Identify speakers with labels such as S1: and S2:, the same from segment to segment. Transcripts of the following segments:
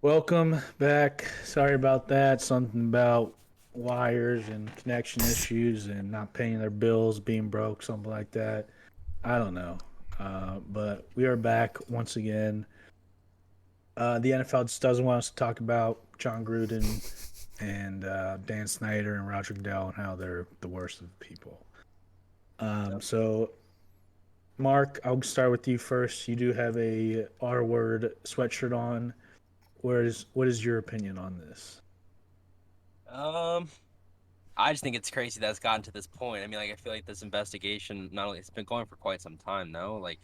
S1: Welcome back. Sorry about that. Something about wires and connection issues and not paying their bills, being broke, something like that. I don't know. But we are back once again. The NFL just doesn't want us to talk about John Gruden and Dan Snyder and Roger Goodell and how they're the worst of people.
S2: Yep.
S1: So, Mark, I'll start with you first. You do have a R word sweatshirt on. What is your opinion on this?
S2: Um, I just think it's crazy that it's gotten to this point. I mean, I feel like this investigation not only it's been going for quite some time, no? Like,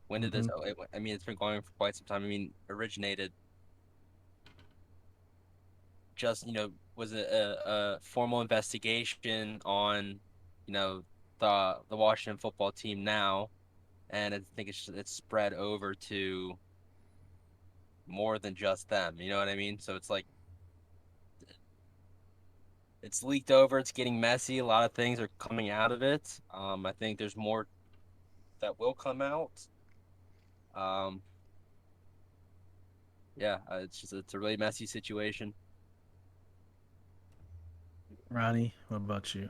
S2: when did this?
S1: Hmm.
S2: I mean, it's been going for quite some time. I mean, originated just was it a formal investigation on you know the Washington football team now, and I think it's spread over to more than just them. You know what I mean? So it's like it's leaked over. It's getting messy. A lot of things are coming out of it. I think there's more that will come out. Um, yeah, it's a really messy situation.
S1: Ronnie, what about you?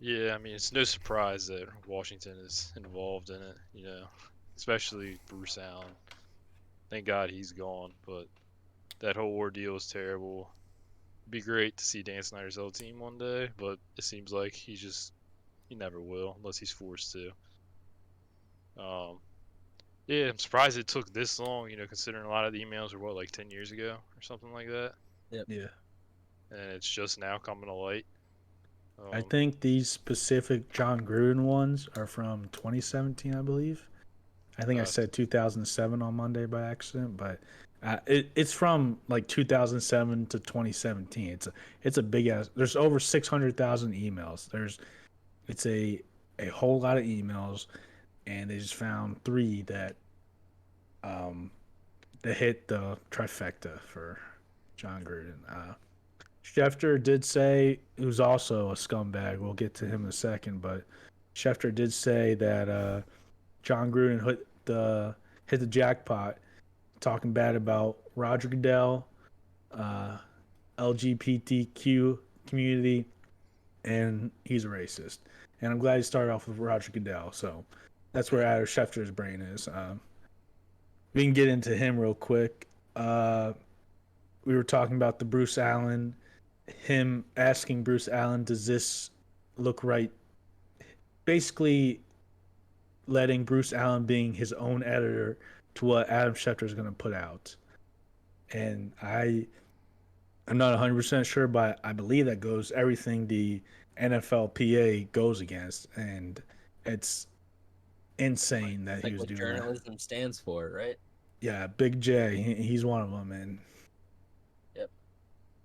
S3: Yeah, I mean, it's no surprise that Washington is involved in it, especially Bruce Allen. Thank God he's gone, but that whole ordeal is terrible. It'd be great to see Dan Snyder's old team one day, but it seems like he never will unless he's forced to. Um, yeah, I'm surprised it took this long, considering a lot of the emails were like 10 years ago or something like that,
S2: Yep.
S1: Yeah.
S3: and it's just now coming to light.
S1: I
S3: Um,
S1: think these specific John Gruden ones are from 2017, I believe. I think I
S3: uh,
S1: said 2007 on Monday by accident, but it's from like 2007 to 2017. It's a big ass. There's over 600,000 emails. It's a whole lot of emails, and they just found three um that hit the trifecta for John Gruden. Schefter did say he was also a scumbag. We'll get to him in a second, but Schefter did say that John Gruden hit the jackpot, talking bad about Roger Goodell, uh, LGBTQ community, and he's a racist. And I'm glad he started off with Roger Goodell. So that's where Adam Schefter's brain is. We can get into him real quick. We were talking about the Bruce Allen, him asking Bruce Allen, does this look right? Basically, letting Bruce Allen being his own editor to what Adam Schefter is going to put out. And I'm not 100% sure, but I believe that goes everything the NFLPA goes against. And it's insane that
S2: It's
S1: he
S2: like
S1: was
S2: what
S1: doing that.
S2: journalism stands for, right?
S1: Yeah, Big J, he's one of them, and
S2: Yep.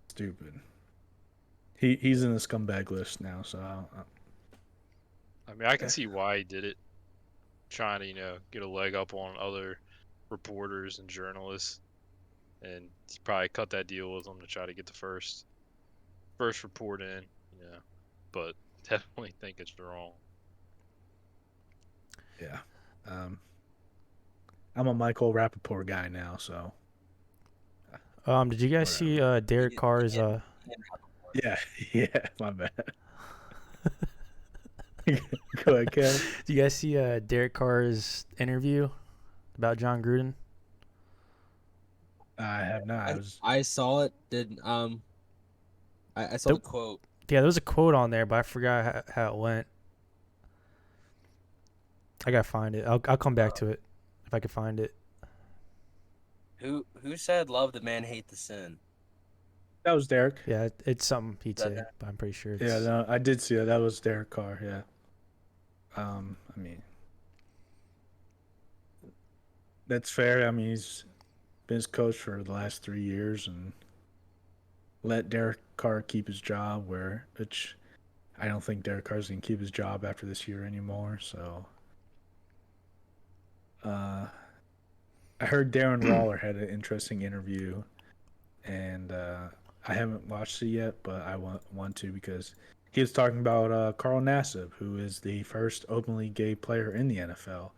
S1: stupid. He's in the scumbag list now, so
S3: I mean, I can see why he did it, trying to, get a leg up on other reporters and journalists, and he probably cut that deal with them to try to get the first report in, you know. But definitely think it's wrong.
S1: yeah. Um, I'm a Michael Rappaport guy now, so
S4: Did you guys see
S1: whatever.
S4: Derek Carr's
S2: Ian, Ian Rappaport.
S1: Yeah, yeah, my bad. Go ahead, Kev.
S4: did you guys see Derek Carr's interview about John Gruden?
S1: I have not. I
S2: I
S1: was
S2: I saw it. Did I saw
S4: There,
S2: the quote.
S4: yeah, there was a quote on there, but I forgot how it went. I gotta find it. I'll come back to it if I can find it.
S2: Who said love the man, hate the sin?
S1: that was Derek.
S4: Yeah, it's something he'd
S2: That
S4: say, but I'm pretty sure
S1: Yeah,
S4: it's.
S1: no, I did see that. That was Derek Carr. Yeah. I mean, that's fair. I mean, he's been his coach for the last 3 years, and let Derek Carr keep his job. Which I don't think Derek Carr's gonna keep his job after this year anymore. So, uh, I heard Darren Waller had an interesting interview, and I haven't watched it yet, but I want to because he was talking about Carl Nassib, who is the first openly gay player in the NFL,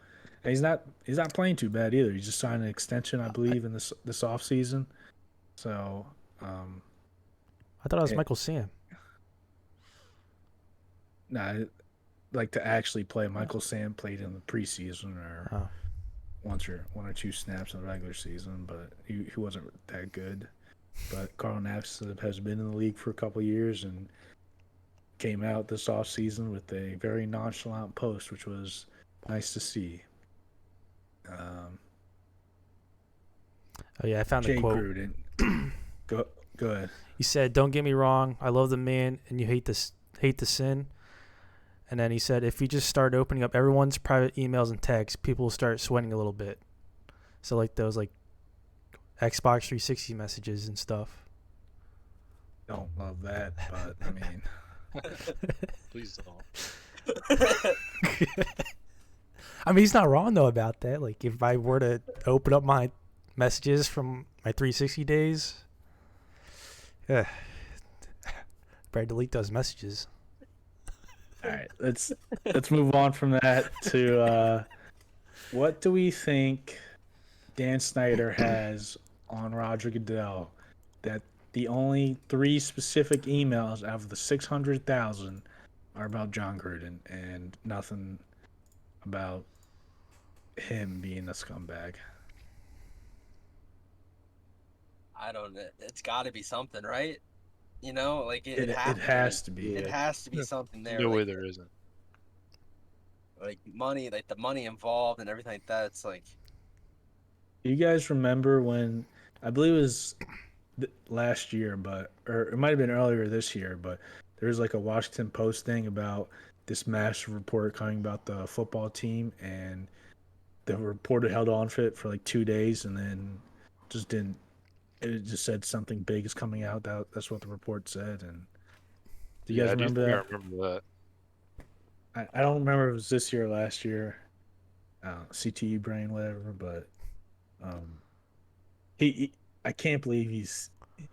S1: He's not playing too bad either. He just signed an extension, I believe, in this off season. So,
S4: I thought it was
S1: it-
S4: Michael Sam.
S1: nah, like to actually play. Michael Sam played in the preseason or
S4: Oh.
S1: one or two snaps in the regular season, but he wasn't that good. But Carl Nassib has been in the league for a couple of years and came out this off season with a very nonchalant post, which was nice to see.
S4: Oh yeah, I found the
S1: Jay
S4: quote.
S1: Gruden, go ahead.
S4: He said, "Don't get me wrong. I love the man, and you hate the sin." And then he said, "If we just start opening up everyone's private emails and texts, people will start sweating a little bit." So like those like Xbox 360 messages and stuff.
S1: Don't love that, but I mean,
S3: Please don't.
S4: I mean, he's not wrong though about that. Like if I were to open up my messages from my 360 days, better delete those messages.
S1: all right, let's move on from that to what do we think Dan Snyder has on Roger Goodell that the only 3 specific emails out of the 600,000 are about John Gruden and nothing about him being a scumbag.
S2: I don't know. It's got to be something, right? You know, like
S1: It
S2: has
S1: has to be.
S2: It has to be something there.
S3: No way
S2: like,
S3: there isn't.
S2: like money, like the money involved and everything like that. It's like,
S1: Do you guys remember when I believe it was last year, or it might have been earlier this year, but there was like a Washington Post thing about this massive report coming about the football team, and the reporter held on to it for like 2 days, and then just didn't. It just said something big is coming out. That's what the report said. And do you guys
S3: I do
S1: remember
S3: think
S1: that?
S3: I remember that.
S1: I don't remember if it was this year or last year. CTE brain, whatever. But he I can't believe he's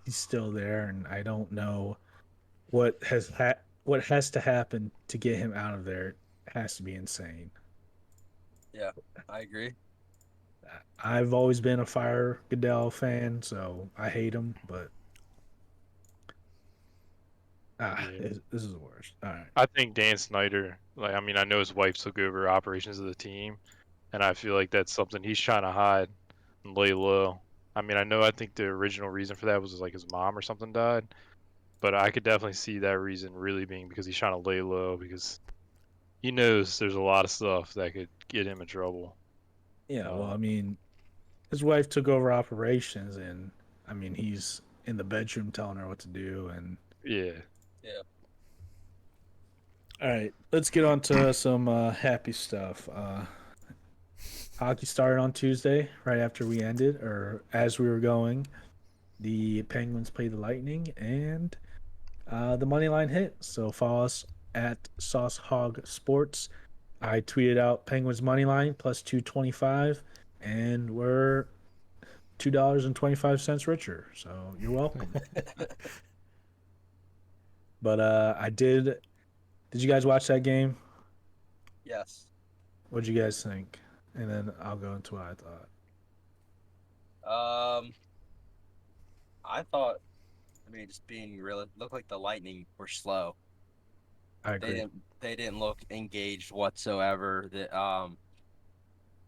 S1: still there, and I don't know what has to happen to get him out of there. It has to be insane.
S2: yeah, I agree.
S1: I've always been a Fire Goodell fan, so I hate him, but
S3: Yeah.
S1: this is the worst. All right.
S3: I think Dan Snyder, like, I mean, I know his wife took over operations of the team, and I feel like that's something he's trying to hide and lay low. I mean, I think the original reason for that was like his mom or something died, but I could definitely see that reason really being because he's trying to lay low because he knows there's a lot of stuff that could get him in trouble.
S1: Yeah, well, I mean, his wife took over operations, and I mean, he's in the bedroom telling her what to do. And
S3: Yeah.
S1: all right, let's get on to some happy stuff. Hockey started on Tuesday, right after we ended, or as we were going. The Penguins played the Lightning, and the money line hit. So follow us at Sauce Hog Sports. I tweeted out Penguins money line plus 225, and we're $2.25 richer. So you're welcome. But I did. Did you guys watch that game?
S2: Yes.
S1: What'd you guys think? And then I'll go into what I thought.
S2: I thought. I mean, just being real, it looked like the Lightning were slow.
S1: I agree.
S2: They didn't look engaged whatsoever. That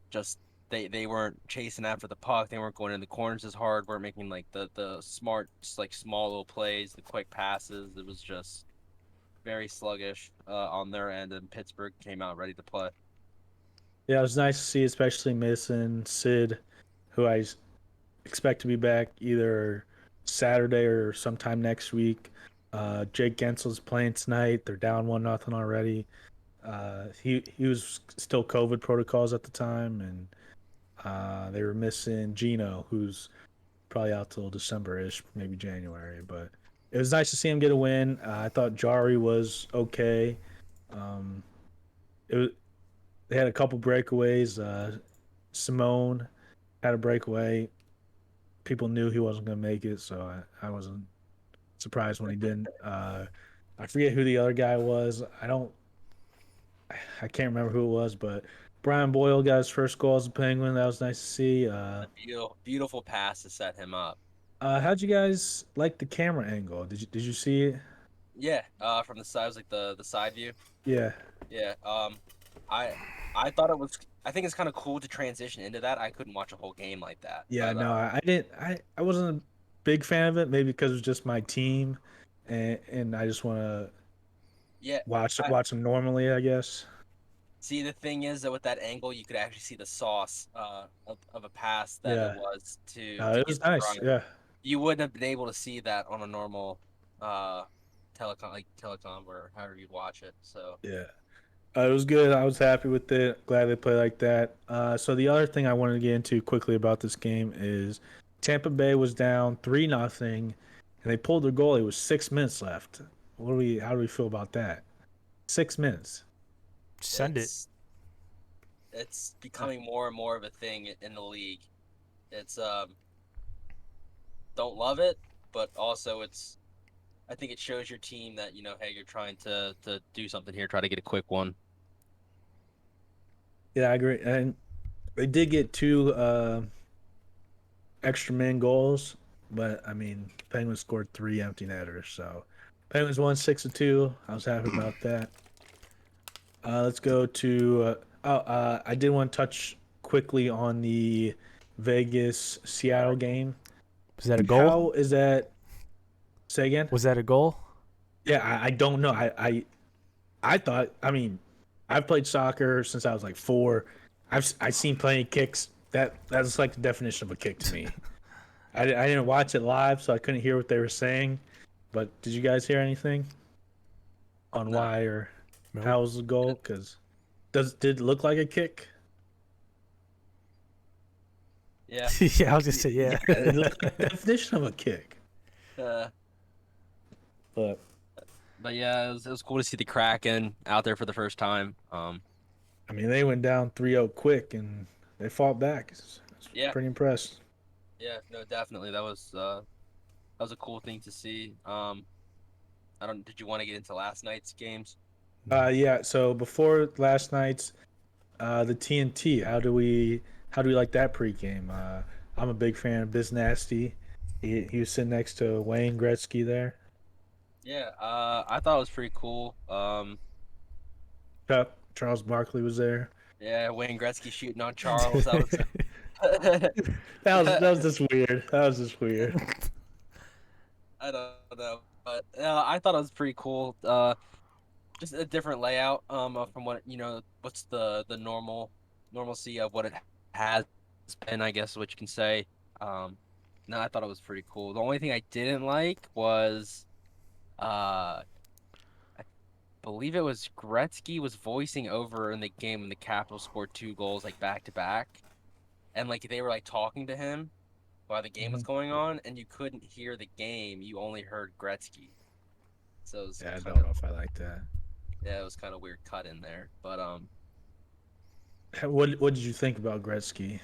S2: just they weren't chasing after the puck. They weren't going in the corners as hard. Weren't making like the smart, just like small little plays, the quick passes. It was just very sluggish on their end, and Pittsburgh came out ready to play.
S1: Yeah, it was nice to see, especially missing Sid, who I expect to be back either Saturday or sometime next week. Jake Gensel's playing tonight. They're down 1-0 already. He was still COVID protocols at the time, and they were missing Gino, who's probably out till December-ish, maybe January. But it was nice to see him get a win. I thought Jari was okay. Um, it was They had a couple breakaways. Simone had a breakaway. People knew he wasn't going to make it, so I wasn't surprised when he didn't. I forget who the other guy was. I can't remember who it was, but Brian Boyle got his first goal as a Penguin. That was nice to see.
S2: A beautiful pass to set him up.
S1: How'd you guys like the camera angle? Did you see it?
S2: Yeah, from the side, it was like the side view.
S1: Yeah.
S2: Yeah. I I thought it was. I think it's kind of cool to transition into that. I couldn't watch a whole game like that.
S1: Yeah,
S2: But
S1: no, I didn't. I wasn't a big fan of it. Maybe because it was just my team, and I just want to
S2: yeah,
S1: watch them normally. I guess.
S2: see, the thing is that with that angle, you could actually see the sauce of a pass that it
S1: Yeah.
S2: was to
S1: It
S2: get
S1: was
S2: to
S1: nice.
S2: Brian.
S1: Yeah.
S2: You wouldn't have been able to see that on a normal uh telecom or however you'd watch it. So
S1: Yeah. It was good. I was happy with it. Glad they played like that. So the other thing I wanted to get into quickly about this game is Tampa Bay was down 3-0, and they pulled their goalie with 6 minutes left. How do we feel about that? 6 minutes.
S4: Send it.
S2: it's becoming more and more of a thing in the league. It's don't love it, but also I think it shows your team that, hey, you're trying to do something here, try to get a quick one.
S1: Yeah, I agree. And they did get two extra man goals, but I mean, Penguins scored 3 empty netters. So Penguins won 6-2. I was happy about that. Let's go to. I did want to touch quickly on the Vegas Seattle game.
S4: Was that a goal?
S1: How is that? Say again.
S4: Was that a goal?
S1: Yeah, I don't know. I thought. I mean, I've played soccer since I was like 4. I've seen plenty of kicks. That's like the definition of a kick to me. I didn't watch it live, so I couldn't hear what they were saying. But did you guys hear anything on
S2: No.
S1: why or
S4: Nope.
S1: how was the goal? Because did it look like a kick?
S2: Yeah.
S4: Yeah, I was just saying, yeah.
S1: It looked like the definition of a kick.
S2: uh,
S1: But
S2: but yeah, it was cool to see the Kraken out there for the first time.
S1: I mean, they went down 3-0 quick and they fought back.
S2: Yeah.
S1: Pretty impressed.
S2: Yeah, no, definitely. That was a cool thing to see. Did you want to get into last night's games?
S1: Yeah. So before last night's, the TNT. How do we like that pregame? I'm a big fan of Biz Nasty. He was sitting next to Wayne Gretzky there.
S2: Yeah, I thought it was pretty cool.
S1: Charles Barkley was there.
S2: Yeah, Wayne Gretzky shooting on Charles. That was
S1: That was just weird. That was just weird.
S2: I don't know, but I thought it was pretty cool. Just a different layout from what what's the normalcy of what it has been, I guess, what you can say. No, I thought it was pretty cool. The only thing I didn't like was I believe it was Gretzky was voicing over in the game when the Capitals scored 2 goals like back to back, and like they were like talking to him while the game was going on, and you couldn't hear the game. You only heard Gretzky. So it was
S1: Yeah, I
S2: kind
S1: don't know if I like that.
S2: yeah, it was kind of weird cut in there. But
S1: What did you think about Gretzky?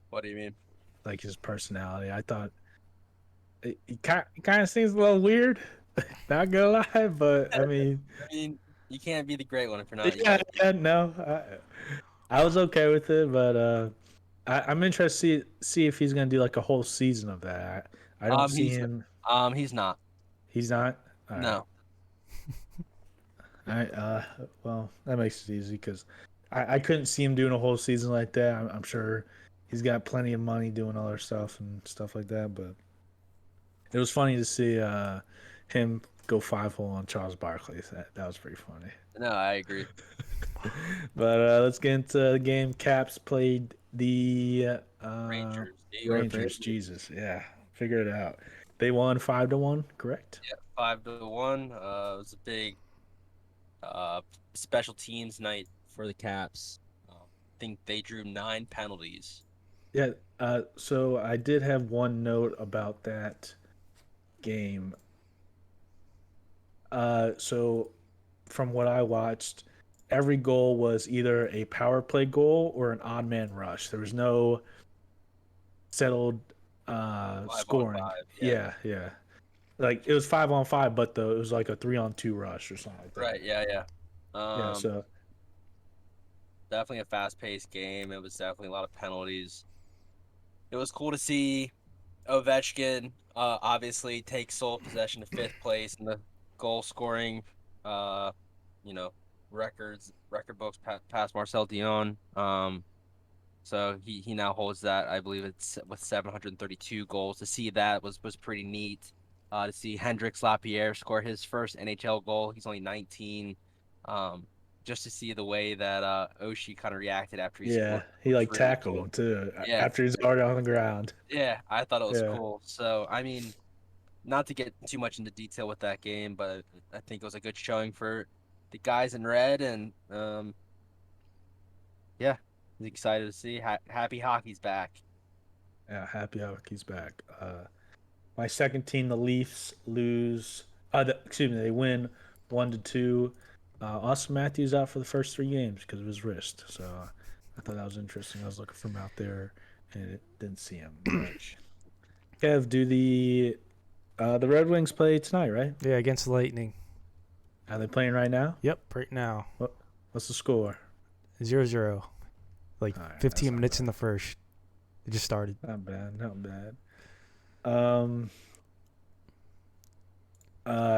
S2: what do you mean?
S1: Like his personality? I thought he kind of seems a little weird. Not gonna lie, but I mean,
S2: You can't be the great one if you're not.
S1: yeah, no, I was okay with it, but I'm interested to see if he's gonna do like a whole season of that. I don't see him.
S2: He's not.
S1: He's not. All
S2: No.
S1: right. Well, that makes it easy because I couldn't see him doing a whole season like that. I'm sure he's got plenty of money doing other stuff and stuff like that. But it was funny to see him go 5-0 on Charles Barkley. That was pretty funny.
S2: No, I agree.
S1: But let's get into the game. Caps played the
S2: Rangers.
S1: Rangers. Jesus, yeah, figure it out. They won 5-1, correct?
S2: Yeah, 5-1. It was a big special teams night for the Caps. I think they drew 9 penalties.
S1: Yeah. So I did have one note about that game. So from what I watched, every goal was either a power play goal or an odd man rush. There was no settled
S2: 5-on-5,
S1: scoring. Yeah. Like it was 5-on-5, but it was like a 3-on-2 rush or something like that.
S2: Right. Yeah.
S1: Yeah, so
S2: Definitely a fast-paced game. It was definitely a lot of penalties. It was cool to see Ovechkin obviously take sole possession of fifth place in the goal scoring, uh, you know, record books past Marcel Dion. So he now holds that. I believe it's with 732 goals. To see that was pretty neat. To see Hendrix Lapierre score his first NHL goal. He's only 19. Um, just to see the way that Oshie kind of reacted after he
S1: yeah,
S2: scored
S1: he
S2: was
S1: like
S2: really
S1: tackled
S2: cool.
S1: him too
S2: Yeah,
S1: after he's already on the ground.
S2: yeah, I thought it was
S1: Yeah,
S2: cool. So I mean, not to get too much into detail with that game, but I think it was a good showing for the guys in red, and yeah, I was excited to see. Happy hockey's back.
S1: yeah, happy hockey's back. My second team, the Leafs, lose. Excuse me, they win 1-2. Austin Matthews out for the first 3 games because of his wrist. So I thought that was interesting. I was looking for him out there and it didn't see him much. Kev, do the Red Wings play tonight, right?
S4: Yeah, against the Lightning.
S1: Are they playing right now?
S4: Yep, right now.
S1: What's the score?
S4: 0-0. Like
S1: All right,
S4: 15 minutes
S1: bad.
S4: in the first. It just started.
S1: Not bad, not bad.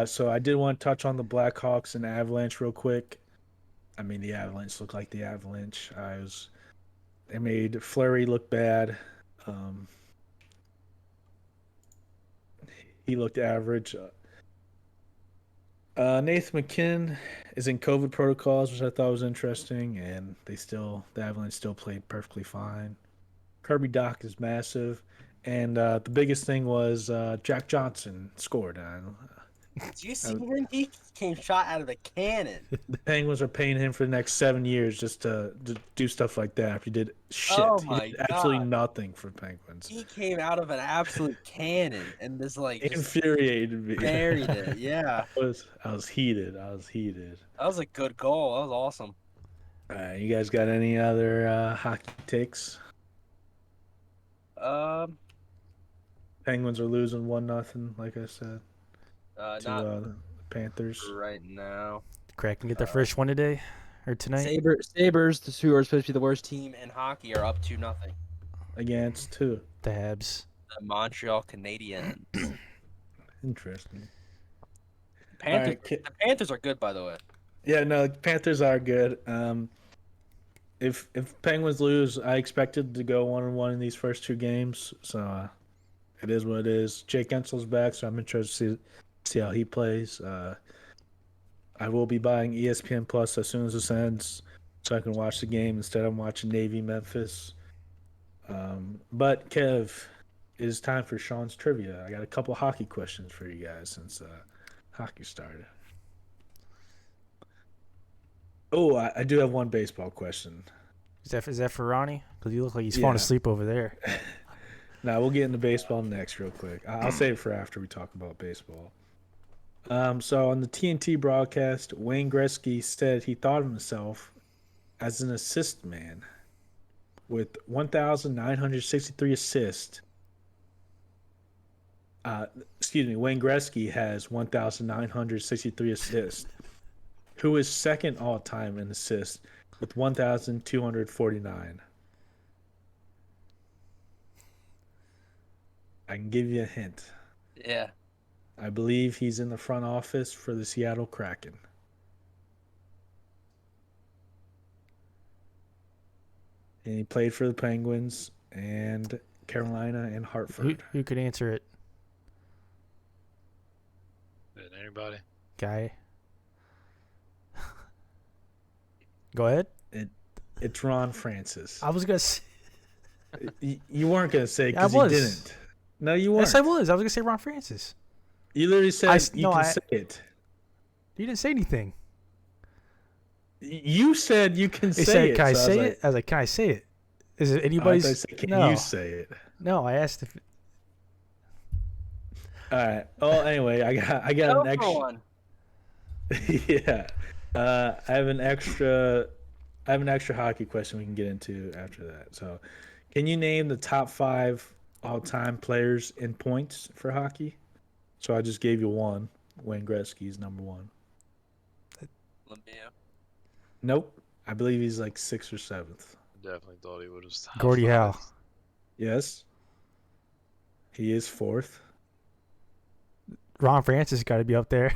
S1: So I did want to touch on the Blackhawks and Avalanche real quick. I mean, the Avalanche look like the Avalanche. They made Fleury look bad. Um, he looked average. Nathan McKinnon is in COVID protocols, which I thought was interesting, and the Avalanche still played perfectly fine. Kirby Doc is massive, and the biggest thing was Jack Johnson scored.
S2: Did you see him? He came shot out of a cannon.
S1: The Penguins are paying him for the next 7 years just to do stuff like that. If he did shit,
S2: Oh
S1: he
S2: my
S1: did absolutely
S2: God.
S1: nothing for Penguins.
S2: He came out of an absolute cannon and just just
S1: Infuriated me.
S2: buried it. Yeah.
S1: I was heated. I was heated.
S2: That was a good goal. That was awesome.
S1: You guys got any other hockey takes?
S2: Um,
S1: Penguins are losing 1-0, like I said, to
S2: not
S1: the Panthers
S2: right now.
S4: Kraken get their first one today or tonight.
S2: Sabres, who are supposed to be the worst team in hockey, are up 2-0.
S1: against two.
S4: The Habs.
S2: The Montreal Canadiens.
S1: Interesting.
S2: Panthers.
S1: All right,
S2: The Panthers are good, by the way.
S1: Yeah, no, Panthers are good. If Penguins lose, I expected to go 1-1 in these first 2 games. So it is what it is. Jake Ensel's back, so I'm interested to see how he plays. I will be buying ESPN Plus as soon as this ends, so I can watch the game instead of watching Navy Memphis. But Kev, it is time for Sean's trivia. I got a couple hockey questions for you guys since hockey started. Oh, I do have one baseball question.
S4: Is that for Ronnie? Because you look like he's falling asleep over there.
S1: Now we'll get into baseball next real quick. I'll save it for after we talk about baseball. So on the TNT broadcast, Wayne Gretzky said he thought of himself as an assist man with 1,963 assists. Wayne Gretzky has 1,963 assists. Who is second all time in assists with 1,249? I can give you a hint.
S2: Yeah.
S1: I believe he's in the front office for the Seattle Kraken. And he played for the Penguins and Carolina and Hartford.
S4: Who could answer it?
S3: Anybody?
S4: Guy. Go ahead.
S1: It's Ron Francis.
S4: I was gonna say.
S1: You weren't gonna say because
S4: I
S1: you
S4: was.
S1: didn't. No, you weren't.
S4: Yes, I was. I was gonna say Ron Francis.
S1: You literally said
S4: say it.
S1: You
S4: didn't say anything.
S1: You said you can
S4: He
S1: say
S4: said,
S1: it.
S4: "Can I
S1: so
S4: say it?" I was like, "Can I say it?" Is it
S1: I
S4: anybody's?
S1: thought I said, can
S4: no.
S1: you say it?
S4: No, I asked if.
S1: All right. Well, anyway, I got
S2: Go
S1: an
S2: for
S1: extra.
S2: one.
S1: Yeah. I have an extra hockey question we can get into after that. So, can you name the top 5 all-time players in points for hockey? So I just gave you one. Wayne Gretzky's number 1.
S2: Lemieux.
S1: Nope. I believe he's like 6th or 7th.
S3: Definitely thought he would have stopped.
S4: Gordie Howe.
S1: Yes. He is 4th.
S4: Ron Francis got to be up there.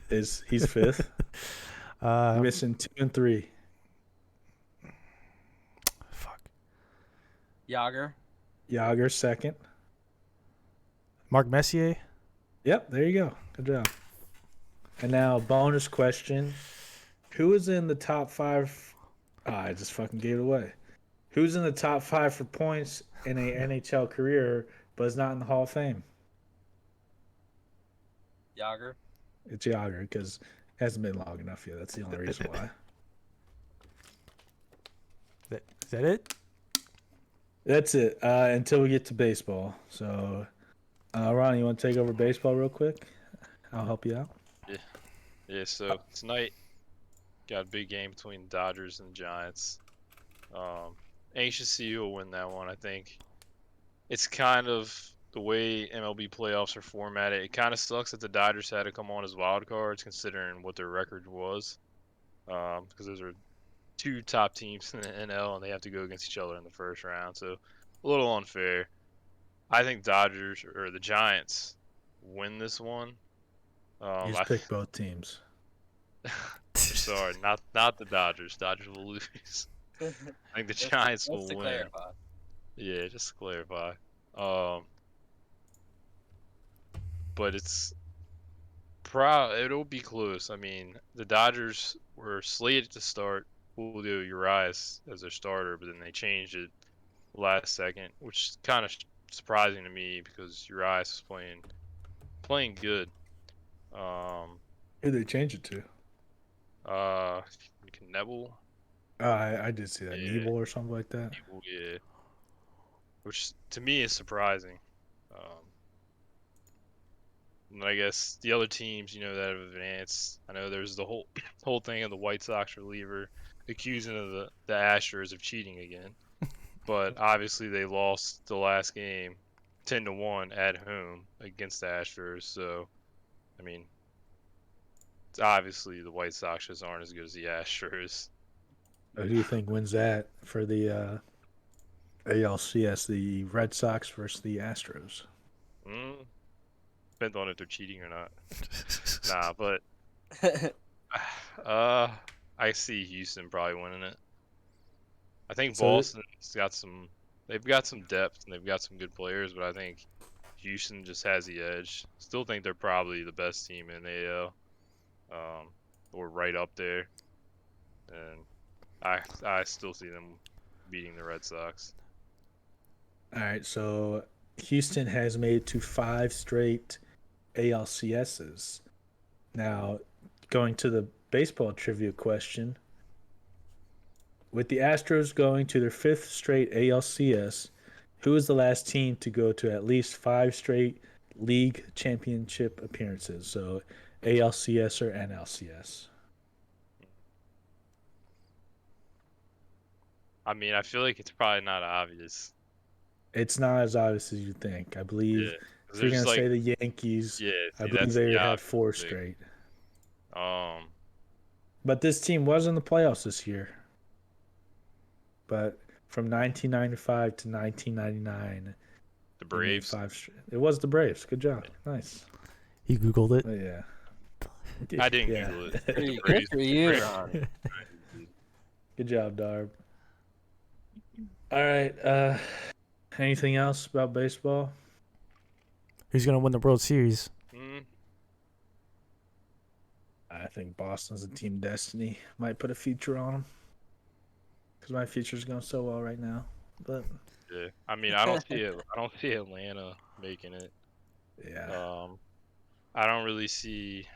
S1: He's 5th. Missing 2 and 3.
S4: Fuck.
S2: Yager.
S1: Yager 2nd.
S4: Mark Messier.
S1: Yep, there you go. Good job. And now, bonus question. Who is in the top 5? I just fucking gave it away. Who's in the top 5 for points in a NHL career, but is not in the Hall of Fame?
S2: Yager.
S1: It's Yager, because it hasn't been long enough yet. That's the only reason why.
S4: Is that it?
S1: That's it, until we get to baseball. So, Ron, you want to take over baseball real quick? I'll help you out.
S3: Yeah, so tonight, got a big game between the Dodgers and the Giants. Anxious to see who will win that one. I think it's kind of the way MLB playoffs are formatted. It kind of sucks that the Dodgers had to come on as wild cards, considering what their record was. Because those are 2 top teams in the NL, and they have to go against each other in the first round. So a little unfair. I think Dodgers or the Giants win this one.
S1: You just pick both teams.
S3: Sorry, not the Dodgers. Dodgers will lose. I think the Giants will win.
S2: Clarify.
S3: Yeah, just to clarify. But it'll be close. I mean, the Dodgers were slated to start Julio Urias as their starter, but then they changed it last second, which is kind of surprising to me because Urias was playing good.
S1: Who they change it to?
S3: Neville.
S1: I did see that.
S3: Yeah.
S1: Nebel or something like that.
S3: Yeah. Which to me is surprising. And I guess the other teams, that have advanced. I know there's the whole thing of the White Sox reliever accusing the Astros of cheating again, but obviously they lost the last game 10-1 at home against the Astros. So, I mean, it's obviously the White Sox just aren't as good as the Astros.
S1: Who do you think wins that for the ALCS? The Red Sox versus the Astros.
S3: Depends on if they're cheating or not. Nah, but I see Houston probably winning it. I think Boston's they've got some depth and they've got some good players, but I think Houston just has the edge. Still think they're probably the best team in the AL, or right up there, and I still see them beating the Red Sox.
S1: All right, so Houston has made it to 5 straight ALCSs. Now, going to the baseball trivia question, with the Astros going to their 5th straight ALCS, who is the last team to go to at least 5 straight league championship appearances? So ALCS or NLCS?
S3: I mean, I feel like it's probably not obvious.
S1: It's not as obvious as you think. I believe if you're going to say the Yankees, I believe they had 4 straight. But this team was in the playoffs this year. But from 1995 to 1999,
S3: the Braves.
S1: It was the Braves. Good job. Nice.
S4: He Googled it.
S1: But yeah.
S3: I didn't Google it.
S2: Good for you, Ron.
S1: Good job, Darb. All right. Anything else about baseball?
S4: Who's gonna win the World Series?
S1: I think Boston's a team destiny. Might put a feature on them because my feature's going so well right now. But
S3: yeah, I mean, I don't see Atlanta making it.
S1: Yeah.
S3: I don't really see.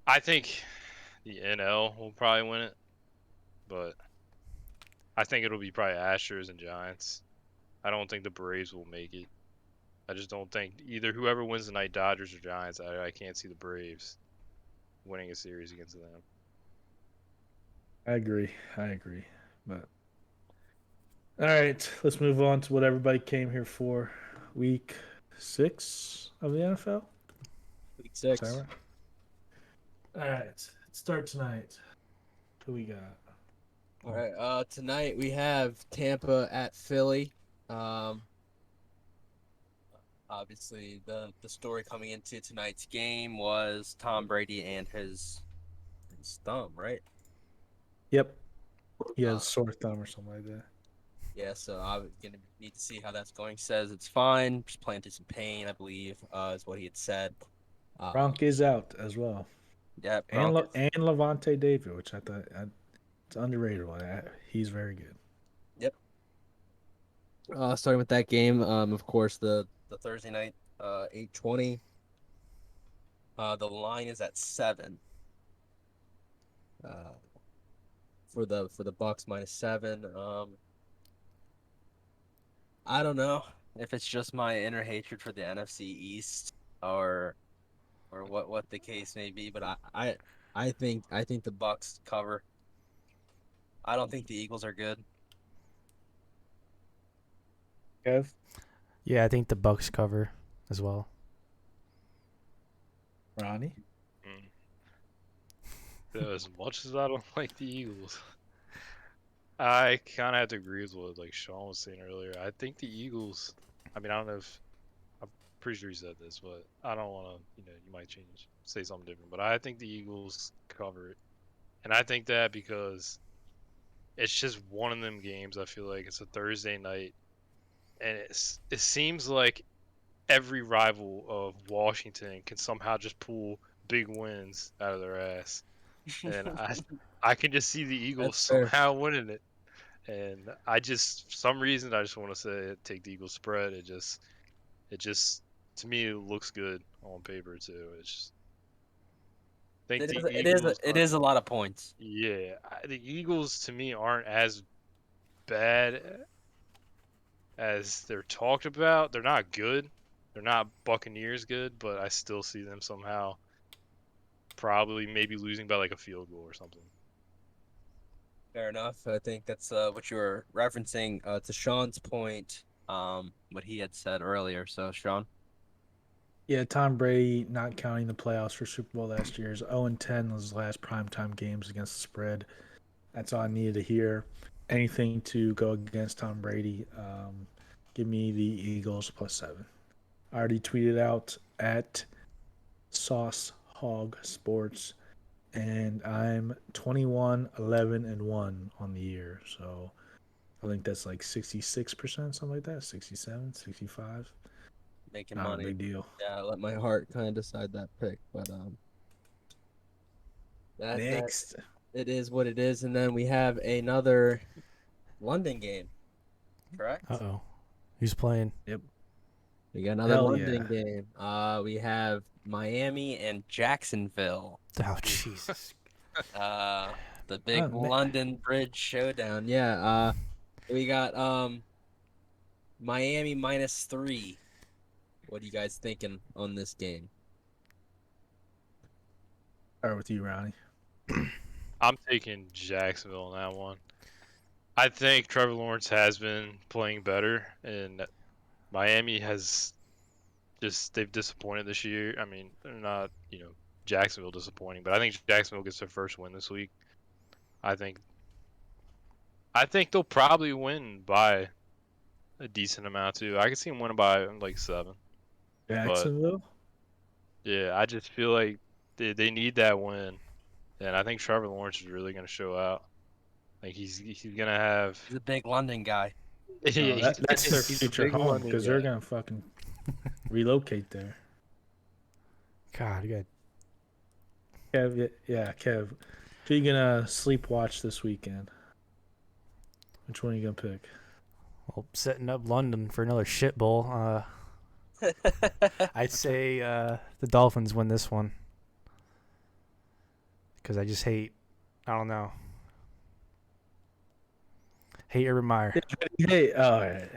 S3: I think the NL will probably win it, but I think it'll be probably Astros and Giants. I don't think the Braves will make it. I just don't think either whoever wins tonight, Dodgers or Giants, I can't see the Braves winning a series against them.
S1: I agree. But all right, let's move on to what everybody came here for. Week 6 of the NFL.
S2: Week 6.
S1: All right, let's start tonight. Who we got?
S2: All right. Tonight we have Tampa at Philly. Obviously, the story coming into tonight's game was Tom Brady and his thumb, right?
S1: Yep. He has
S2: Uh,
S1: a sore thumb or something like that.
S2: Yeah, so I'm gonna need to see how that's going. Says it's fine, just playing through some pain, I believe, is what he had said.
S1: Gronk is out as well.
S2: Yeah,
S1: And
S2: Broncos.
S1: and Levante David, which I thought it's underrated one. He's very good.
S2: Yep. Starting with that game, of course, the Thursday night, 8:20. The line is at 7. Uh, for the Bucks -7. I don't know if it's just my inner hatred for the NFC East or what the case may be, but I think the Bucks cover. I don't think the Eagles are good.
S1: Kev?
S4: Yeah, I think the Bucks cover as well.
S1: Ronnie?
S3: As much as I don't like the Eagles, I kind of have to agree with what like Sean was saying earlier. I think the Eagles. I mean, I don't know if I'm pretty sure he said this, but I don't want to. You might say something different. But I think the Eagles cover it, and I think that because it's just one of them games. I feel like it's a Thursday night, and it seems like every rival of Washington can somehow just pull big wins out of their ass, and I can just see the Eagles
S2: That's fair.
S3: somehow winning it. And for some reason, I just want to say take the Eagles spread. It just to me it looks good on paper too. It's just, I think the Eagles.
S2: It is a lot of points.
S3: Yeah, the Eagles to me aren't as bad as they're talked about. They're not good. They're not Buccaneers good, but I still see them somehow probably maybe losing by like a field goal or something.
S2: Fair enough. I think that's what you were referencing to Sean's point, what he had said earlier. So, Sean.
S1: Yeah, Tom Brady, not counting the playoffs for Super Bowl last year, is 0-10 was his last primetime games against the spread. That's all I needed to hear. Anything to go against Tom Brady, give me the Eagles +7. I already tweeted out at Sauce Hog Sports, and I'm 21-11-1 on the year. So I think that's like 66%, something like that, 67, 65.
S2: Making
S1: Not a
S2: money.
S1: big deal.
S2: Yeah, let my heart kind of decide that pick, but that
S1: Next.
S2: it is what it is. And then we have another London game, correct?
S4: Uh-oh. Who's playing?
S1: Yep.
S2: We got another
S1: Hell
S2: London game. We have Miami and Jacksonville.
S4: Oh, Jesus.
S2: The big
S1: Oh, man.
S2: London Bridge showdown. Yeah. We got Miami -3. What are you guys thinking on this game?
S1: Start with you, Ronnie.
S3: I'm taking Jacksonville on that one. I think Trevor Lawrence has been playing better, and Miami they've disappointed this year. I mean, they're not, Jacksonville disappointing, but I think Jacksonville gets their first win this week. I think they'll probably win by a decent amount too. I can see them winning by like 7.
S1: Jacksonville?
S3: Yeah, I just feel like they need that win, and I think Trevor Lawrence is really going to show out. Like he's going to have.
S2: He's a big London guy.
S3: Yeah,
S1: That's their
S3: he's a
S1: future
S3: big
S1: home
S3: London
S1: because
S3: guy.
S1: they're going to fucking relocate there.
S4: God, you got
S1: Kev, yeah, Kev. Who you going to sleep watch this weekend? Which one are you going to pick?
S4: setting up London for another shit bowl. I'd say the Dolphins win this one because I just hate. I don't know. Hate Urban Meyer.
S1: Hey,
S4: I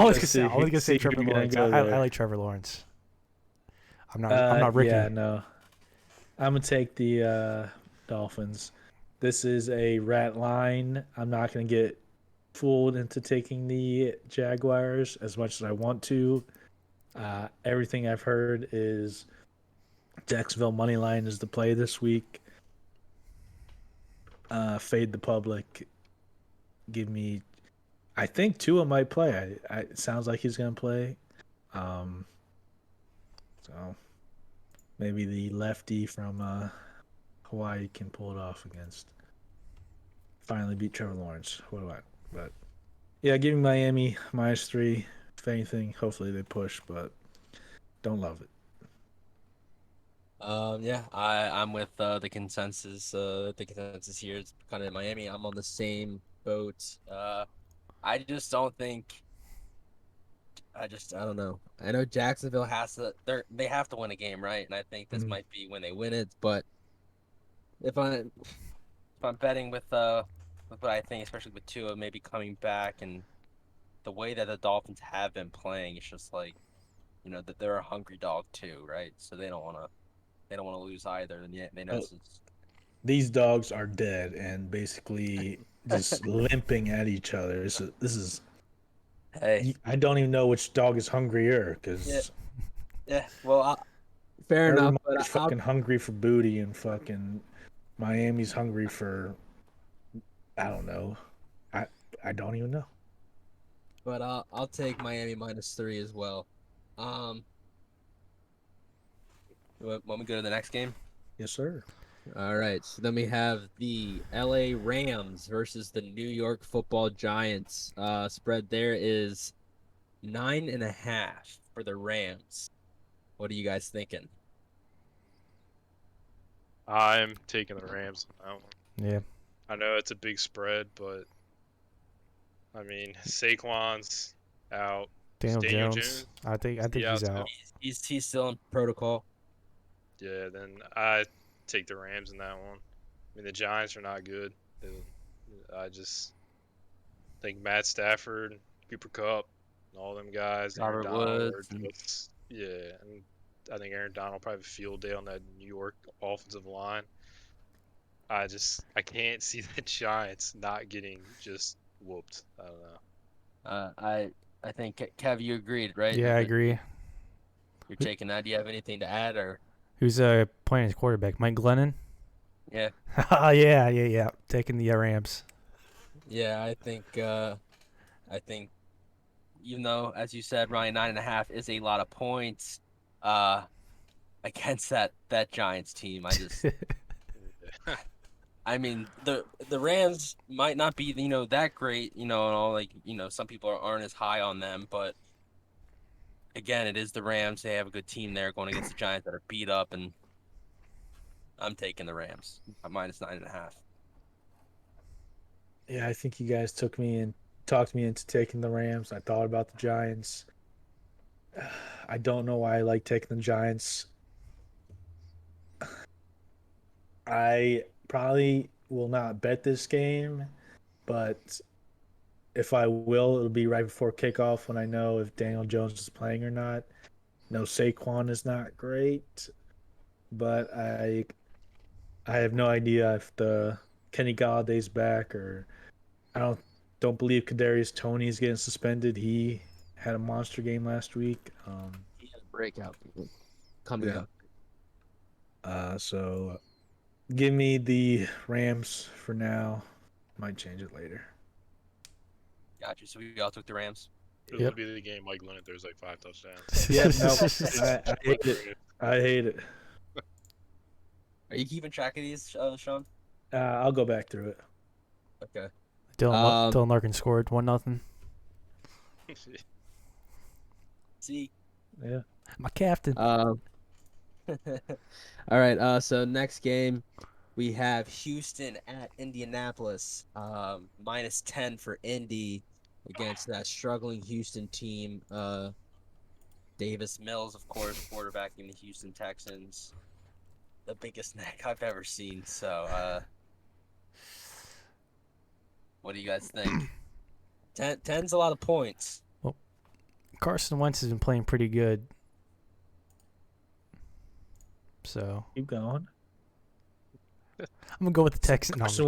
S4: was gonna say Trevor Lawrence. I like Trevor Lawrence. I'm not Ricky.
S1: Yeah, no. I'm gonna take the Dolphins. This is a rat line. I'm not gonna get fooled into taking the Jaguars as much as I want to. Everything I've heard is Jacksonville money line is the play this week. fade the public. Give me. I think Tua might play. It sounds like he's gonna play. Um, so maybe the lefty from Hawaii can pull it off against. Finally beat Trevor Lawrence. What do I? But yeah, give me Miami -3. If anything, hopefully they push, but don't love it.
S2: Yeah, I'm with the consensus. The consensus here is kind of Miami. I'm on the same boat. I just don't think. I don't know. I know Jacksonville has to. They have to win a game, right? And I think this might be when they win it. But if I'm betting with what I think, especially with Tua maybe coming back and the way that the Dolphins have been playing, it's just like that they're a hungry dog too, right? So they don't want to lose either. And yet they know
S1: These dogs are dead and basically just limping at each other. This is.
S2: hey,
S1: I don't even know which dog is hungrier
S2: yeah,
S1: because
S2: yeah. Well, fair enough.
S1: everybody's fucking hungry for booty and fucking Miami's hungry for I don't know. I don't even know.
S2: But I'll take Miami -3 as well. Want me to go to the next game?
S1: Yes, sir.
S2: All right. So then we have the LA Rams versus the New York Football Giants. Spread there is 9.5 for the Rams. What are you guys thinking?
S3: I'm taking the Rams on that one.
S4: Yeah.
S3: I know it's a big spread, but I mean Saquon's out.
S4: Daniel Jones. I think he's out.
S2: He's still in protocol.
S3: Yeah, then I take the Rams in that one. I mean the Giants are not good. I just think Matt Stafford, Cooper Kupp, and all them guys,
S2: Robert
S3: Aaron Donald,
S2: Woods.
S3: yeah, and I think Aaron Donald will probably have a field day on that New York offensive line. I can't see the Giants not getting just whooped. I don't know.
S2: I think Kev, you agreed, right?
S4: Yeah, I agree.
S2: You're taking that. Do you have anything to add, or
S4: Who's playing his quarterback? Mike Glennon?
S2: yeah?
S4: yeah. Taking the Rams.
S2: Yeah, I think even though, as you said, Ryan, 9.5 is a lot of points, against that Giants team. I mean, the Rams might not be that great, and all, like, some people aren't as high on them, but again, it is the Rams. They have a good team there going against the Giants that are beat up, and I'm taking the Rams at -9.5.
S1: Yeah, I think you guys took me and talked me into taking the Rams. I thought about the Giants. I don't know why I like taking the Giants. I probably will not bet this game, but if I will, it'll be right before kickoff when I know if Daniel Jones is playing or not. No, Saquon is not great, but I have no idea if the Kenny Galladay's back or I don't believe Kadarius Toney is getting suspended. He had a monster game last week.
S2: He has a breakout coming up.
S1: So give me the Rams for now. Might change it later.
S2: Gotcha. So we all took the Rams.
S3: It would be the game Mike Leonard throws like 5 touchdowns.
S1: Yeah, no, I hate it. I hate it.
S2: Are you keeping track of these, Sean?
S1: I'll go back through it.
S2: Okay.
S4: Dylan Larkin scored 1-0.
S2: See.
S1: Yeah.
S4: My captain.
S2: All right. So next game, we have Houston at Indianapolis. -10 for Indy against that struggling Houston team. Davis Mills, of course, quarterbacking the Houston Texans. The biggest neck I've ever seen. So, what do you guys think? 10's a lot of points.
S4: Well, Carson Wentz has been playing pretty good. So
S1: Keep going.
S4: I'm gonna go with the Texans.
S1: Carson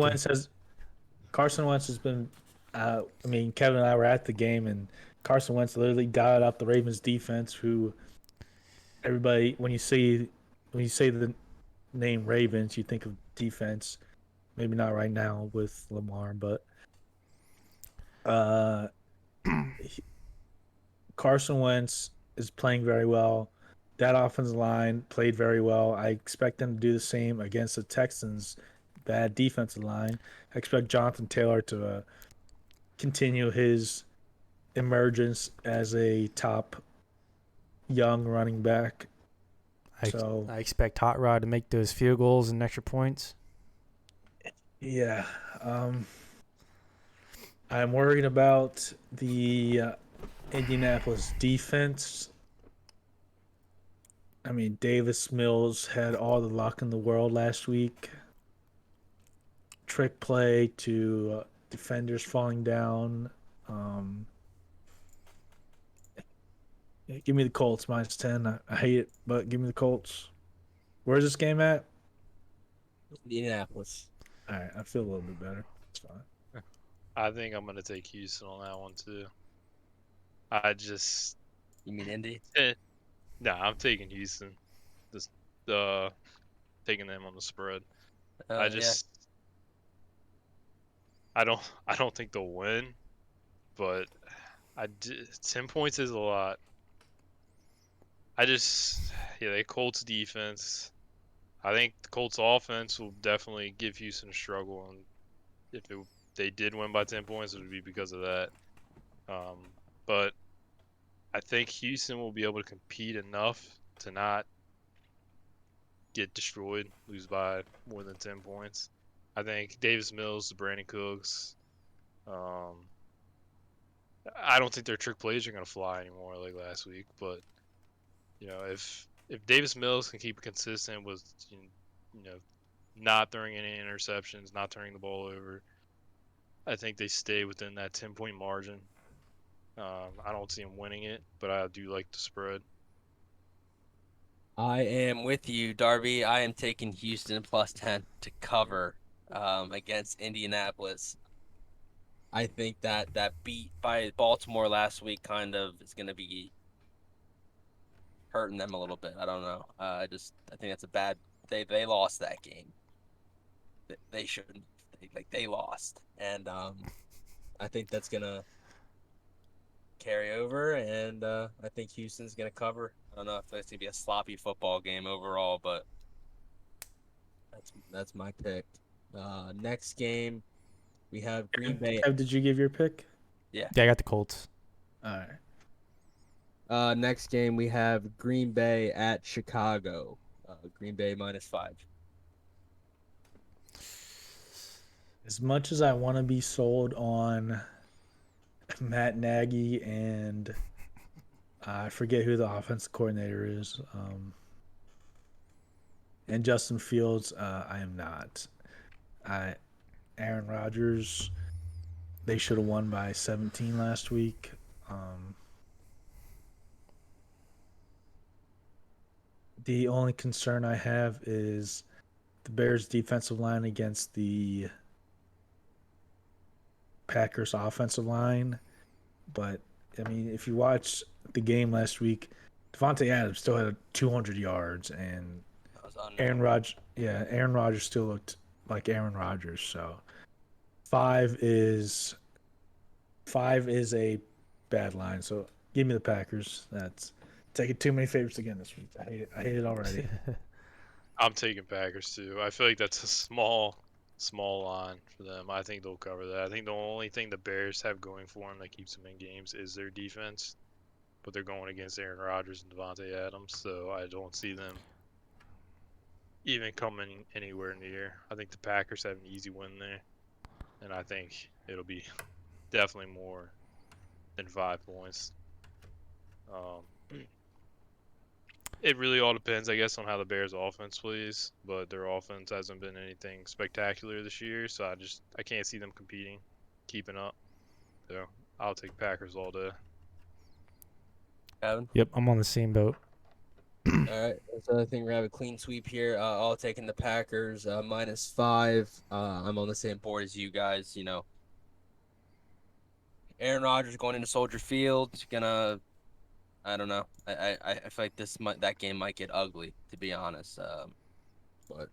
S1: Wentz has been. Kevin and I were at the game, and Carson Wentz literally got out the Ravens defense. Who everybody, when you say the name Ravens, you think of defense. Maybe not right now with Lamar, but uh, Carson Wentz is playing very well. That offensive line played very well. I expect them to do the same against the Texans' bad defensive line. I expect Jonathan Taylor to continue his emergence as a top young running back.
S4: I expect Hot Rod to make those field goals and extra points.
S1: Yeah, I'm worried about the Indianapolis defense. I mean, Davis Mills had all the luck in the world last week. Trick play to defenders falling down. Um, Give me the Colts -10. I hate it, but give me the Colts. Where's this game at?
S2: Indianapolis.
S1: All right, I feel a little bit better. It's fine.
S3: I think I'm gonna take Houston on that one too. I just
S2: You mean Indy?
S3: I'm taking Houston. Just taking them on the spread.
S2: Yeah.
S3: I don't think they'll win, but 10 points is a lot. The Colts defense. I think the Colts offense will definitely give Houston a struggle, and if they did win by 10 points, it would be because of that. But I think Houston will be able to compete enough to not get destroyed, lose by more than 10 points. I think Davis Mills, Brandon Cooks, I don't think their trick plays are going to fly anymore like last week. But if Davis Mills can keep it consistent with not throwing any interceptions, not turning the ball over, I think they stay within that 10-point margin. I don't see them winning it, but I do like the spread.
S2: I am with you, Darby. I am taking Houston +10 to cover against Indianapolis. I think that beat by Baltimore last week kind of is going to be hurting them a little bit. I don't know. I think that's a bad. They lost that game. They shouldn't. They lost, and I think that's gonna carry over, and I think Houston's gonna cover. I don't know if it's gonna be a sloppy football game overall, but that's my pick. Next game, we have Green Bay.
S1: Did you give your pick?
S4: Yeah, I got the Colts.
S1: All right.
S2: Next game, we have Green Bay at Chicago. Green Bay -5.
S1: As much as I want to be sold on Matt Nagy and I forget who the offensive coordinator is, and Justin Fields, I am not. Aaron Rodgers, they should have won by 17 last week. The only concern I have is the Bears' defensive line against the Packers' offensive line. But, I mean, if you watch the game last week, Devontae Adams still had 200 yards, and Aaron Rodgers still looked like Aaron Rodgers. So 5 is a bad line. So give me the Packers. That's taking too many favorites again this week. I hate it already.
S3: I'm taking Packers too. I feel like that's a small line for them. I think they'll cover that. I think the only thing the Bears have going for them that keeps them in games is their defense. But they're going against Aaron Rodgers and Devontae Adams, so I don't see them even coming anywhere near. I think the Packers have an easy win there, and I think it'll be definitely more than 5 points. It really all depends, I guess, on how the Bears' offense plays, but their offense hasn't been anything spectacular this year, so I can't see them keeping up. So I'll take Packers all day.
S2: Evan?
S4: Yep, I'm on the same boat.
S2: All right, so I think we have a clean sweep here. All taking the Packers -5. I'm on the same board as you guys. Aaron Rodgers going into Soldier Field, gonna. I don't know. I feel like that game might get ugly, to be honest. But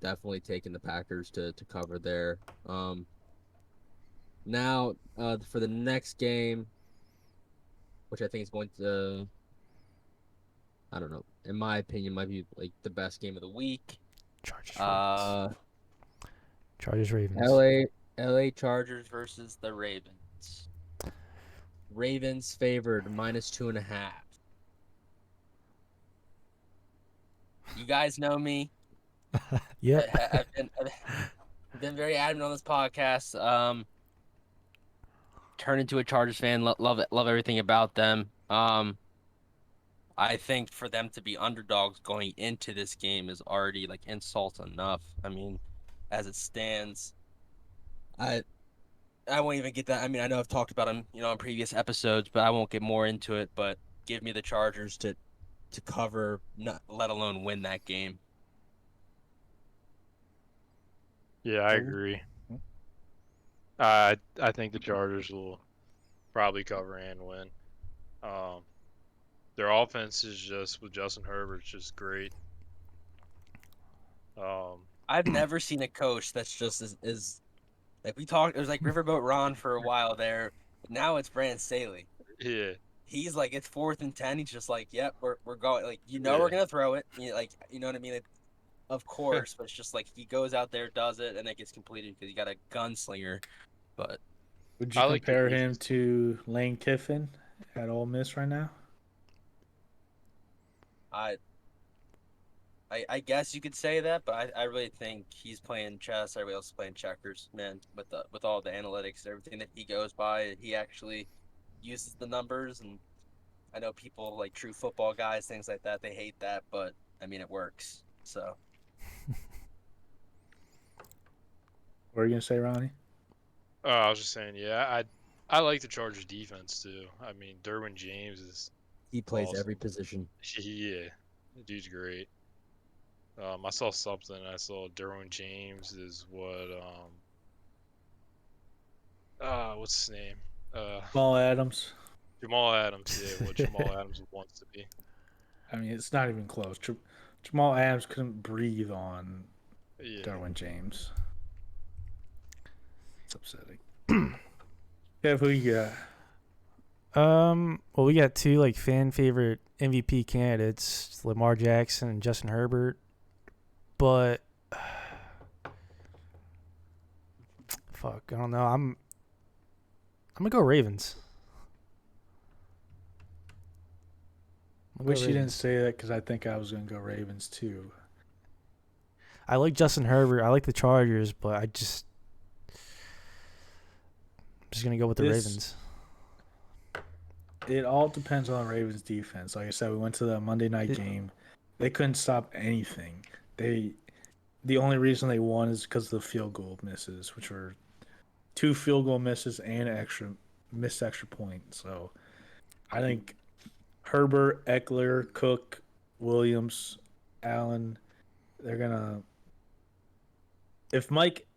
S2: definitely taking the Packers to cover there. Now, for the next game, which I think is going to, I don't know, in my opinion, might be like the best game of the week.
S4: Chargers.
S2: Uh,
S4: Chargers Ravens.
S2: LA Chargers versus the Ravens. Ravens favored -2.5. You guys know me.
S4: Yep.
S2: I've been very adamant on this podcast. Turned into a Chargers fan. Love it. Love everything about them. I think for them to be underdogs going into this game is already like insult enough. I mean, as it stands, I won't even get that. I mean, I know I've talked about them, on previous episodes, but I won't get more into it. But give me the Chargers to cover, not let alone win that game.
S3: Yeah, I agree. I think the Chargers will probably cover and win. Their offense is just with Justin Herbert, it's just great.
S2: I've never seen a coach that's just as like we talked. It was like Riverboat Ron for a while there. But now it's Brandon Staley.
S3: Yeah,
S2: He's like, it's 4th and 10. He's just like, yep, we're going. Like,
S3: Yeah.
S2: we're gonna throw it. You know what I mean? Of course, but it's just like he goes out there, does it, and it gets completed because he got a gunslinger. But
S1: Would you
S3: I like
S1: compare
S3: the
S1: him
S3: defense.
S1: to Lane Kiffin at Ole Miss right now?
S2: I guess you could say that, but I really think he's playing chess. Everybody else is playing checkers, man. With all the analytics, everything that he goes by, he actually uses the numbers. And I know people like true football guys, things like that, they hate that, but I mean it works. So
S1: What are you gonna say, Ronnie?
S3: I was just saying, yeah, I like the Chargers defense too. I mean, Derwin James is
S2: he plays
S3: awesome.
S2: every position.
S3: Yeah, the dude's great. I saw something. I saw Derwin James is what what's his name?
S1: Jamal Adams.
S3: Jamal Adams. Yeah, what Jamal Adams wants to be.
S1: I mean, it's not even close. Jamal Adams couldn't breathe on
S3: Yeah.
S1: Derwin James. It's upsetting. Kev, who you got?
S4: Well, we got two like fan favorite MVP candidates, Lamar Jackson and Justin Herbert. But fuck, I don't know. I'm gonna go Ravens.
S1: I wish you didn't say that because I think I was gonna go Ravens too.
S4: I like Justin Herbert. I like the Chargers, but I'm just gonna go with the Ravens.
S1: It all depends on the Ravens defense. Like I said, we went to the Monday night game. They couldn't stop anything. The only reason they won is because of the field goal misses, which were 2 field goal misses and missed extra point. So I think Herbert, Eckler, Cook, Williams, Allen, they're gonna. If Mike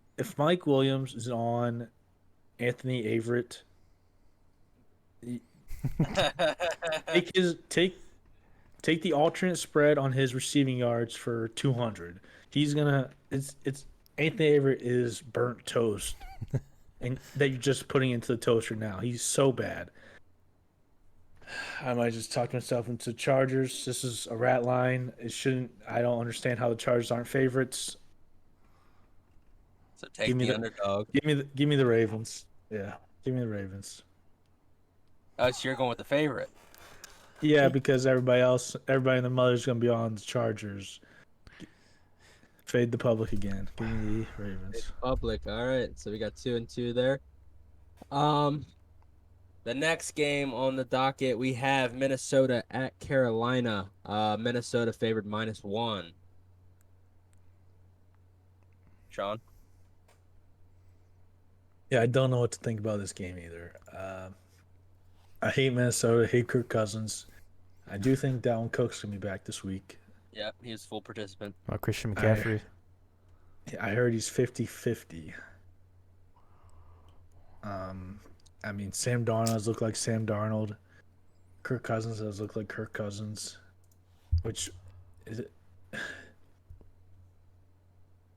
S1: Williams is on Anthony Averett, take the alternate spread on his receiving yards for 200. He's gonna. It's Anthony Averett is burnt toast, and that you're just putting into the toaster now. He's so bad. I might just talk myself into Chargers. This is a rat line. It shouldn't. I don't understand how the Chargers aren't favorites.
S2: So take the underdog.
S1: Give me the Ravens. Yeah, give me the Ravens.
S2: Oh, so you're going with the favorite.
S1: Yeah, because everybody and their mother's gonna be on the Chargers. Fade the public again. Give me the Ravens.
S2: Public. All right. So we got 2 and 2 there. The next game on the docket, we have Minnesota at Carolina. Minnesota favored -1. Sean?
S1: Yeah, I don't know what to think about this game either. I hate Minnesota. Hate Kirk Cousins. I do think Dalvin Cook's gonna be back this week.
S2: Yep, he was full participant.
S4: Christian McCaffrey.
S1: I heard he's 50-50. I mean, Sam Darnold has looked like Sam Darnold. Kirk Cousins has looked like Kirk Cousins. Which is it?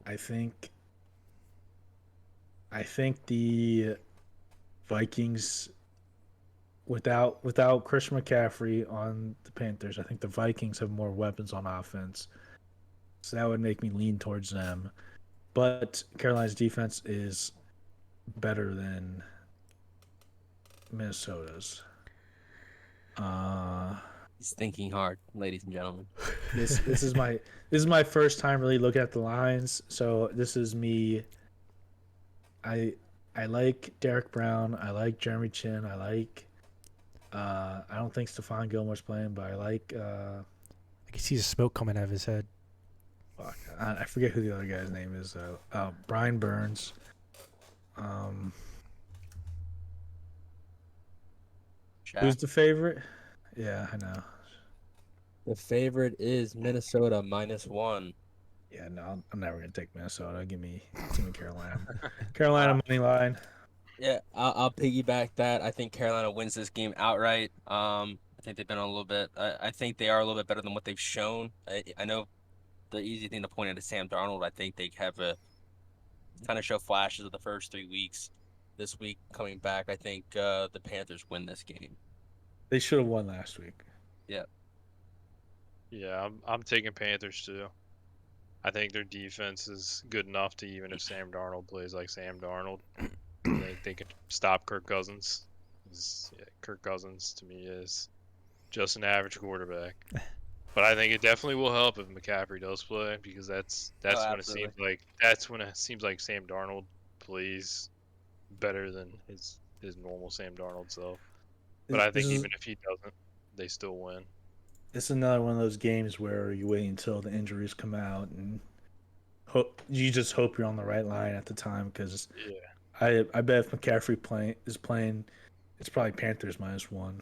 S1: I think the Vikings without Christian McCaffrey on the Panthers, I think the Vikings have more weapons on offense. So that would make me lean towards them. But Carolina's defense is better than Minnesota's.
S2: He's thinking hard, ladies and gentlemen.
S1: This is my first time really looking at the lines. So this is me. I like Derek Brown. I like Jeremy Chin. I like. I don't think Stephon Gilmore's playing, but I like.
S4: I can see the smoke coming out of his head.
S1: Fuck, I forget who the other guy's name is though. Brian Burns. Who's the favorite? Yeah, I know.
S2: The favorite is Minnesota -1.
S1: Yeah, no, I'm never gonna take Minnesota. Give me Carolina. Carolina money line.
S2: Yeah, I'll piggyback that. I think Carolina wins this game outright. I think they've been a little bit. I think they are a little bit better than what they've shown. I know the easy thing to point out is Sam Darnold. I think they have a kind of show flashes of the first 3 weeks. This week coming back, I think the Panthers win this game.
S1: They should have won last week.
S2: Yeah.
S3: Yeah, I'm taking Panthers too. I think their defense is good enough to, even if Sam Darnold plays like Sam Darnold, they can stop Kirk Cousins. Kirk Cousins to me is just an average quarterback. But I think it definitely will help if McCaffrey does play, because that's when it seems like Sam Darnold plays better than his normal Sam Darnold self. But I think even if he doesn't, they still win.
S1: It's another one of those games where you wait until the injuries come out and you just hope you're on the right line at the time, because I bet if McCaffrey is playing, it's probably Panthers -1.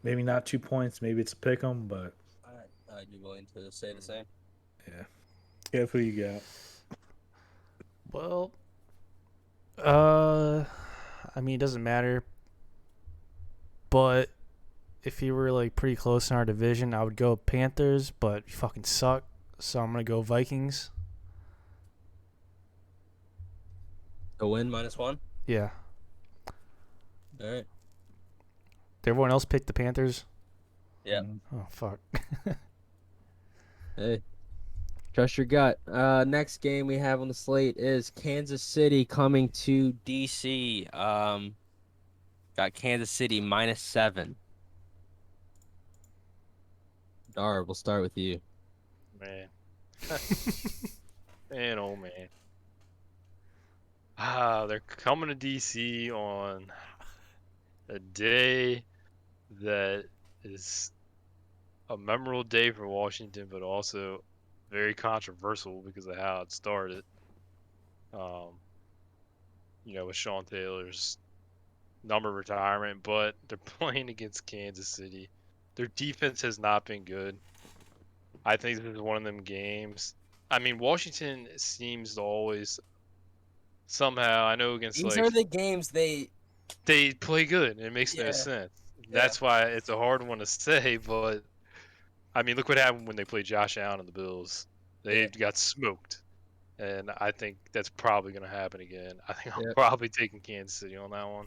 S1: Maybe not 2 points, maybe it's a pick 'em, but
S2: I'd be willing to say the same.
S1: yeah. Kev, who you got?
S4: Well, I mean, it doesn't matter. But if you were like pretty close in our division, I would go Panthers, but you fucking suck. So I'm gonna go Vikings.
S2: A win -1?
S4: Yeah.
S2: All right.
S4: Did everyone else pick the Panthers?
S2: Yeah.
S4: Oh fuck.
S2: Hey, trust your gut. Next game we have on the slate is Kansas City coming to DC. Got Kansas City -7. Dar, we'll start with you.
S3: Man. Man, oh man. They're coming to DC on a day that is a memorable day for Washington, but also very controversial because of how it started. With Sean Taylor's number retirement, but they're playing against Kansas City. Their defense has not been good. I think this is one of them games. I mean, Washington seems to always somehow, I know against
S2: These are the games they
S3: play good. It makes no sense. That's why it's a hard one to say, but I mean, look what happened when they played Josh Allen and the Bills. They got smoked. And I think that's probably going to happen again. I think I'm probably taking Kansas City on that one.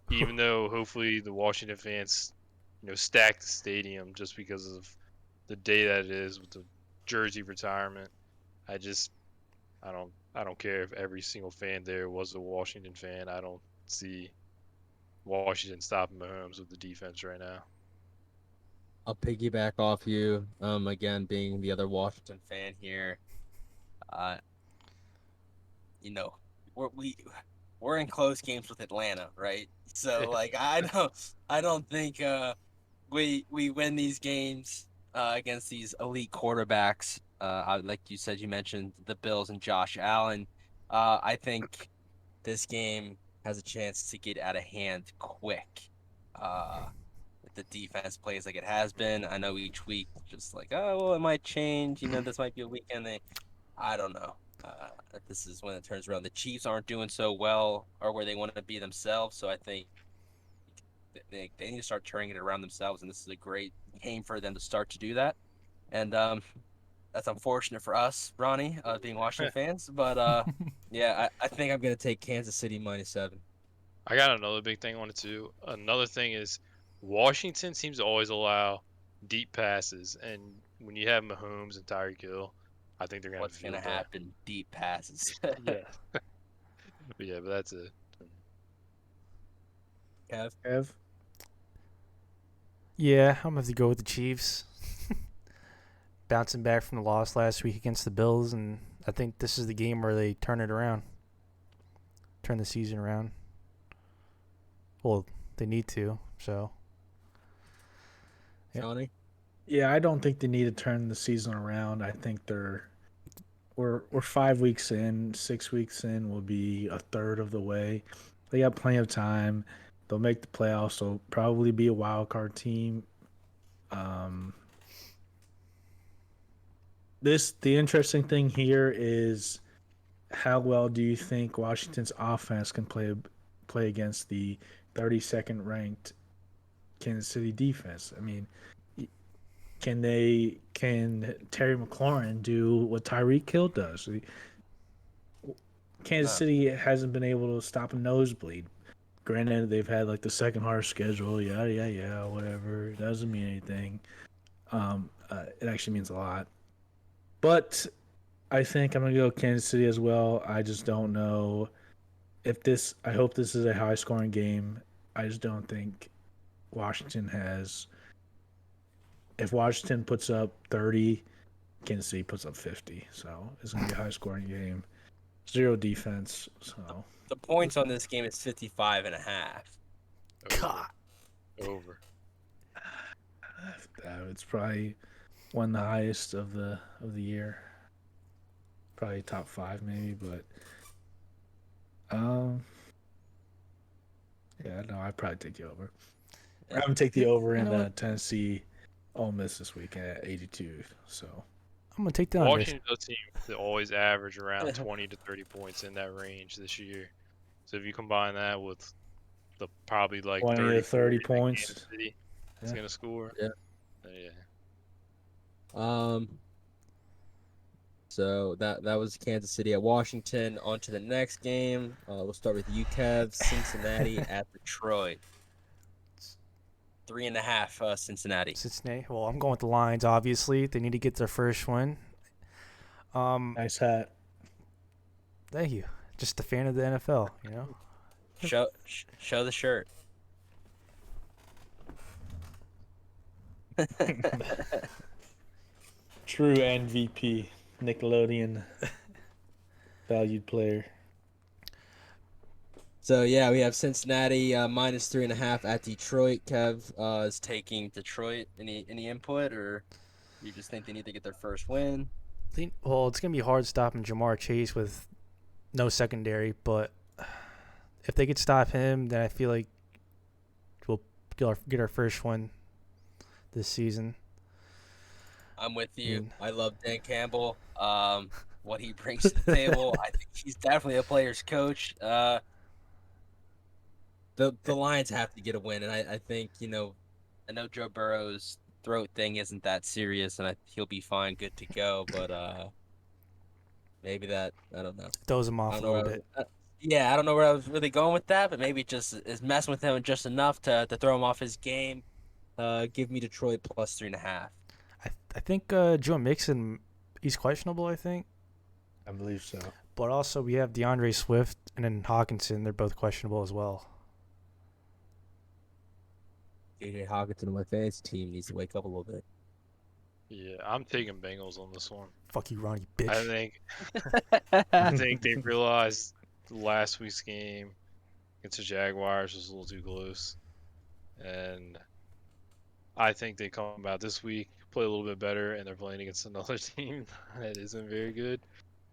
S3: Even though hopefully the Washington fans, stack the stadium just because of the day that it is with the jersey retirement. I don't care if every single fan there was a Washington fan. I don't see Washington stopping Mahomes with the defense right now.
S2: I'll piggyback off you. Again, being the other Washington fan here. We're in close games with Atlanta, right? So like I don't think we win these games against these elite quarterbacks. Like you mentioned the Bills and Josh Allen. I think this game has a chance to get out of hand quick. If the defense plays like it has been, I know each week just like, oh well, it might change. This might be a weekend. I don't know. This is when it turns around. The Chiefs aren't doing so well or where they want to be themselves, so I think they need to start turning it around themselves, and this is a great game for them to start to do that. And That's unfortunate for us, Ronnie, being Washington fans. But yeah, I think I'm gonna take Kansas City -7.
S3: I got another big thing on it too. Another thing is Washington seems to always allow deep passes, and when you have Mahomes and Tyreek Hill, I think they're gonna have a
S2: What's gonna
S3: field day.
S2: happen? Deep passes.
S3: Yeah, but that's it.
S2: Kev?
S1: Kev?
S4: Yeah, I'm gonna have to go with the Chiefs. Bouncing back from the loss last week against the Bills, and I think this is the game where they turn it around. Turn the season around. Well, they need to, so. Yep.
S2: Johnny?
S1: Yeah, I don't think they need to turn the season around. I think we're 5 weeks in, 6 weeks in. We'll be a third of the way. They got plenty of time. They'll make the playoffs. They'll probably be a wild card team. The interesting thing here is how well do you think Washington's offense can play against the 32nd ranked Kansas City defense? I mean, can Terry McLaurin do what Tyreek Hill does? Kansas City hasn't been able to stop a nosebleed. Granted, they've had like the second hardest schedule. Yeah, whatever. It doesn't mean anything. It actually means a lot. But I think I'm gonna go Kansas City as well. I just don't know if this. I hope this is a high scoring game. I just don't think Washington has. If Washington puts up 30, Kansas City puts up 50. So it's gonna be a high scoring game. Zero defense. So
S2: The points on this game is 55.5.
S4: God.
S3: Over.
S1: it's probably one of the highest of the year. Probably top 5 maybe, but yeah, no, I'd probably take the over. I'm gonna take the over in Tennessee Ole Miss this week at 82. So
S4: I'm gonna take the under.
S3: Washington does seem to always average around 20 to 30 points in that range this year. So if you combine that with the probably like
S1: 20 to 30 points,
S3: Kansas City is gonna score.
S2: Yeah.
S3: Yeah.
S2: So that was Kansas City at Washington. On to the next game. We'll start with Utep, Cincinnati at Detroit. 3.5 Cincinnati.
S4: Cincinnati. Well, I'm going with the Lions. Obviously, they need to get their first win.
S1: Nice hat.
S4: Thank you. Just a fan of the NFL, you know.
S2: Show the shirt.
S1: True MVP, Nickelodeon valued player.
S2: So yeah, we have Cincinnati -3.5 at Detroit. Kev is taking Detroit. Any input, or you just think they need to get their first win?
S4: Well, it's gonna be hard stopping Jamar Chase with no secondary, but if they could stop him, then I feel like we'll get our first win this season.
S2: I'm with you. I love Dan Campbell. What he brings to the table. I think he's definitely a player's coach. The Lions have to get a win, and I think, I know Joe Burrow's throat thing isn't that serious, and he'll be fine, good to go. But maybe that, I don't know.
S4: Throws him off a little bit.
S2: Yeah, I don't know where I was really going with that, but maybe it just is messing with him just enough to throw him off his game. Give me Detroit +3.5.
S4: I think Joe Mixon, he's questionable, I think.
S1: I believe so.
S4: But also we have DeAndre Swift and then Hawkinson. They're both questionable as well.
S2: JJ Hawkinson on my fantasy team needs to wake up a little bit.
S3: Yeah, I'm taking Bengals on this one.
S4: Fuck you, Ronnie, bitch.
S3: I think they realized last week's game against the Jaguars was a little too close, and I think they come out this week, play a little bit better, and they're playing against another team that isn't very good.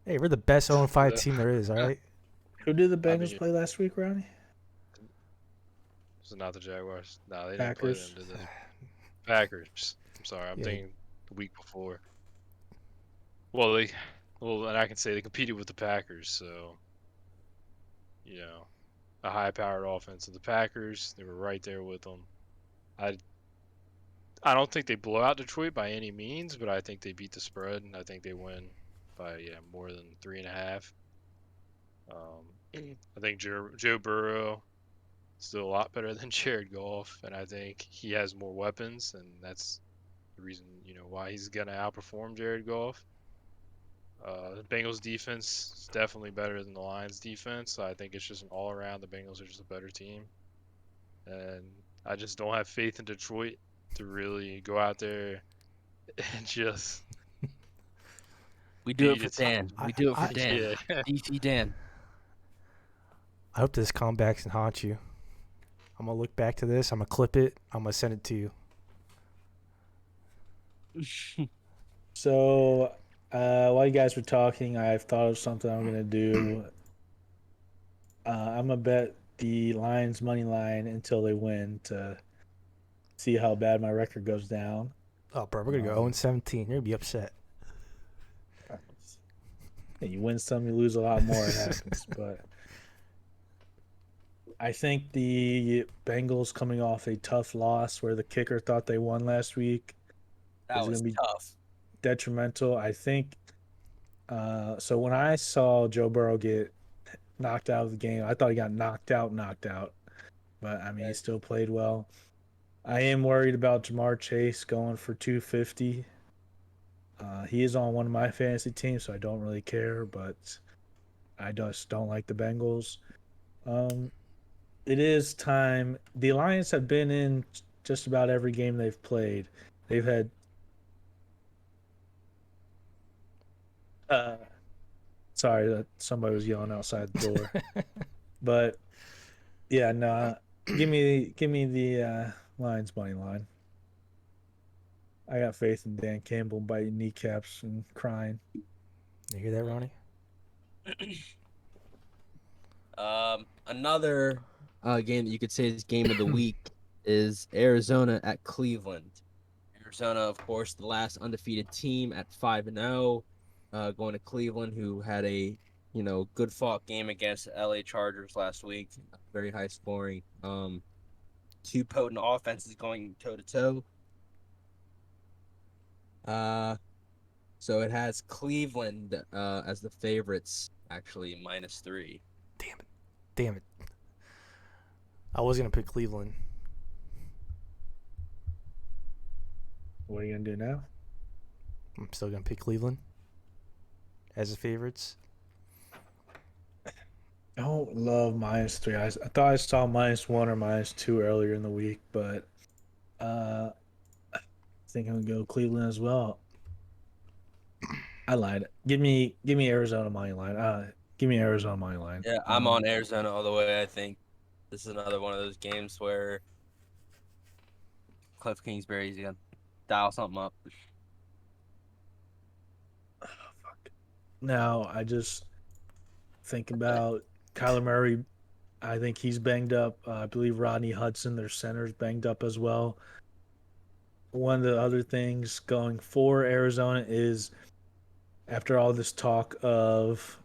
S4: Hey, we're the best 0-5 team there is, all right?
S1: Who did the Bengals play last week, Ronnie?
S3: Was it not the Jaguars? No, they
S1: Packers.
S3: didn't play them, did they? Packers. I'm sorry, I'm thinking the week before. Well, and I can say they competed with the Packers, so a high-powered offense of the Packers. They were right there with them. I don't think they blow out Detroit by any means, but I think they beat the spread, and I think they win by more than 3.5. I think Joe Burrow is still a lot better than Jared Goff, and I think he has more weapons, and that's the reason why he's gonna outperform Jared Goff. The Bengals defense is definitely better than the Lions defense, so I think it's just an all around. The Bengals are just a better team, and I just don't have faith in Detroit to really go out there and just
S2: We do it
S3: beat
S2: for
S3: a team.
S2: Dan. We do it for
S4: I-
S2: Dan.
S3: Yeah.
S2: DC Dan.
S4: I hope this comes back and haunts you. I'm gonna look back to this. I'm gonna clip it. I'm gonna send it to you.
S1: So, while you guys were talking, I've thought of something I'm gonna do. I'm gonna bet the Lions money line until they win to see how bad my record goes down.
S4: Oh, bro, we're gonna go 0-17. You're gonna be upset.
S1: You win some, you lose a lot more. It happens, but I think the Bengals coming off a tough loss where the kicker thought they won last week
S2: That
S1: is
S2: was
S1: going to be
S2: tough.
S1: detrimental. I think. So when I saw Joe Burrow get knocked out of the game, I thought he got knocked out. But I mean, he still played well. I am worried about Jamar Chase going for 250. He is on one of my fantasy teams, so I don't really care, but I just don't like the Bengals. It is time. The Lions have been in just about every game they've played. They've had sorry that somebody was yelling outside the door. But yeah, no, give me the Lions money line. I got faith in Dan Campbell biting kneecaps and crying.
S4: You hear that, Ronnie?
S2: Another game that you could say is game of the week is Arizona at Cleveland. Arizona, of course, the last undefeated team at 5-0, going to Cleveland, who had a good fought game against LA Chargers last week. Very high scoring. Two potent offenses going toe to toe. So it has Cleveland as the favorites, actually -3.
S4: Damn it. I was gonna pick Cleveland.
S1: What are you gonna do now?
S4: I'm still gonna pick Cleveland as the favorites.
S1: I don't love -3. I thought I saw -1 or -2 earlier in the week, but I think I'm gonna go Cleveland as well. I lied. Give me Arizona money line. Give me Arizona money line.
S2: Yeah, I'm on Arizona all the way. I think this is another one of those games where Cliff Kingsbury's gonna dial something up.
S1: Now I just think about Kyler Murray. I think he's banged up. I believe Rodney Hudson, their center's banged up as well. One of the other things going for Arizona is after all this talk of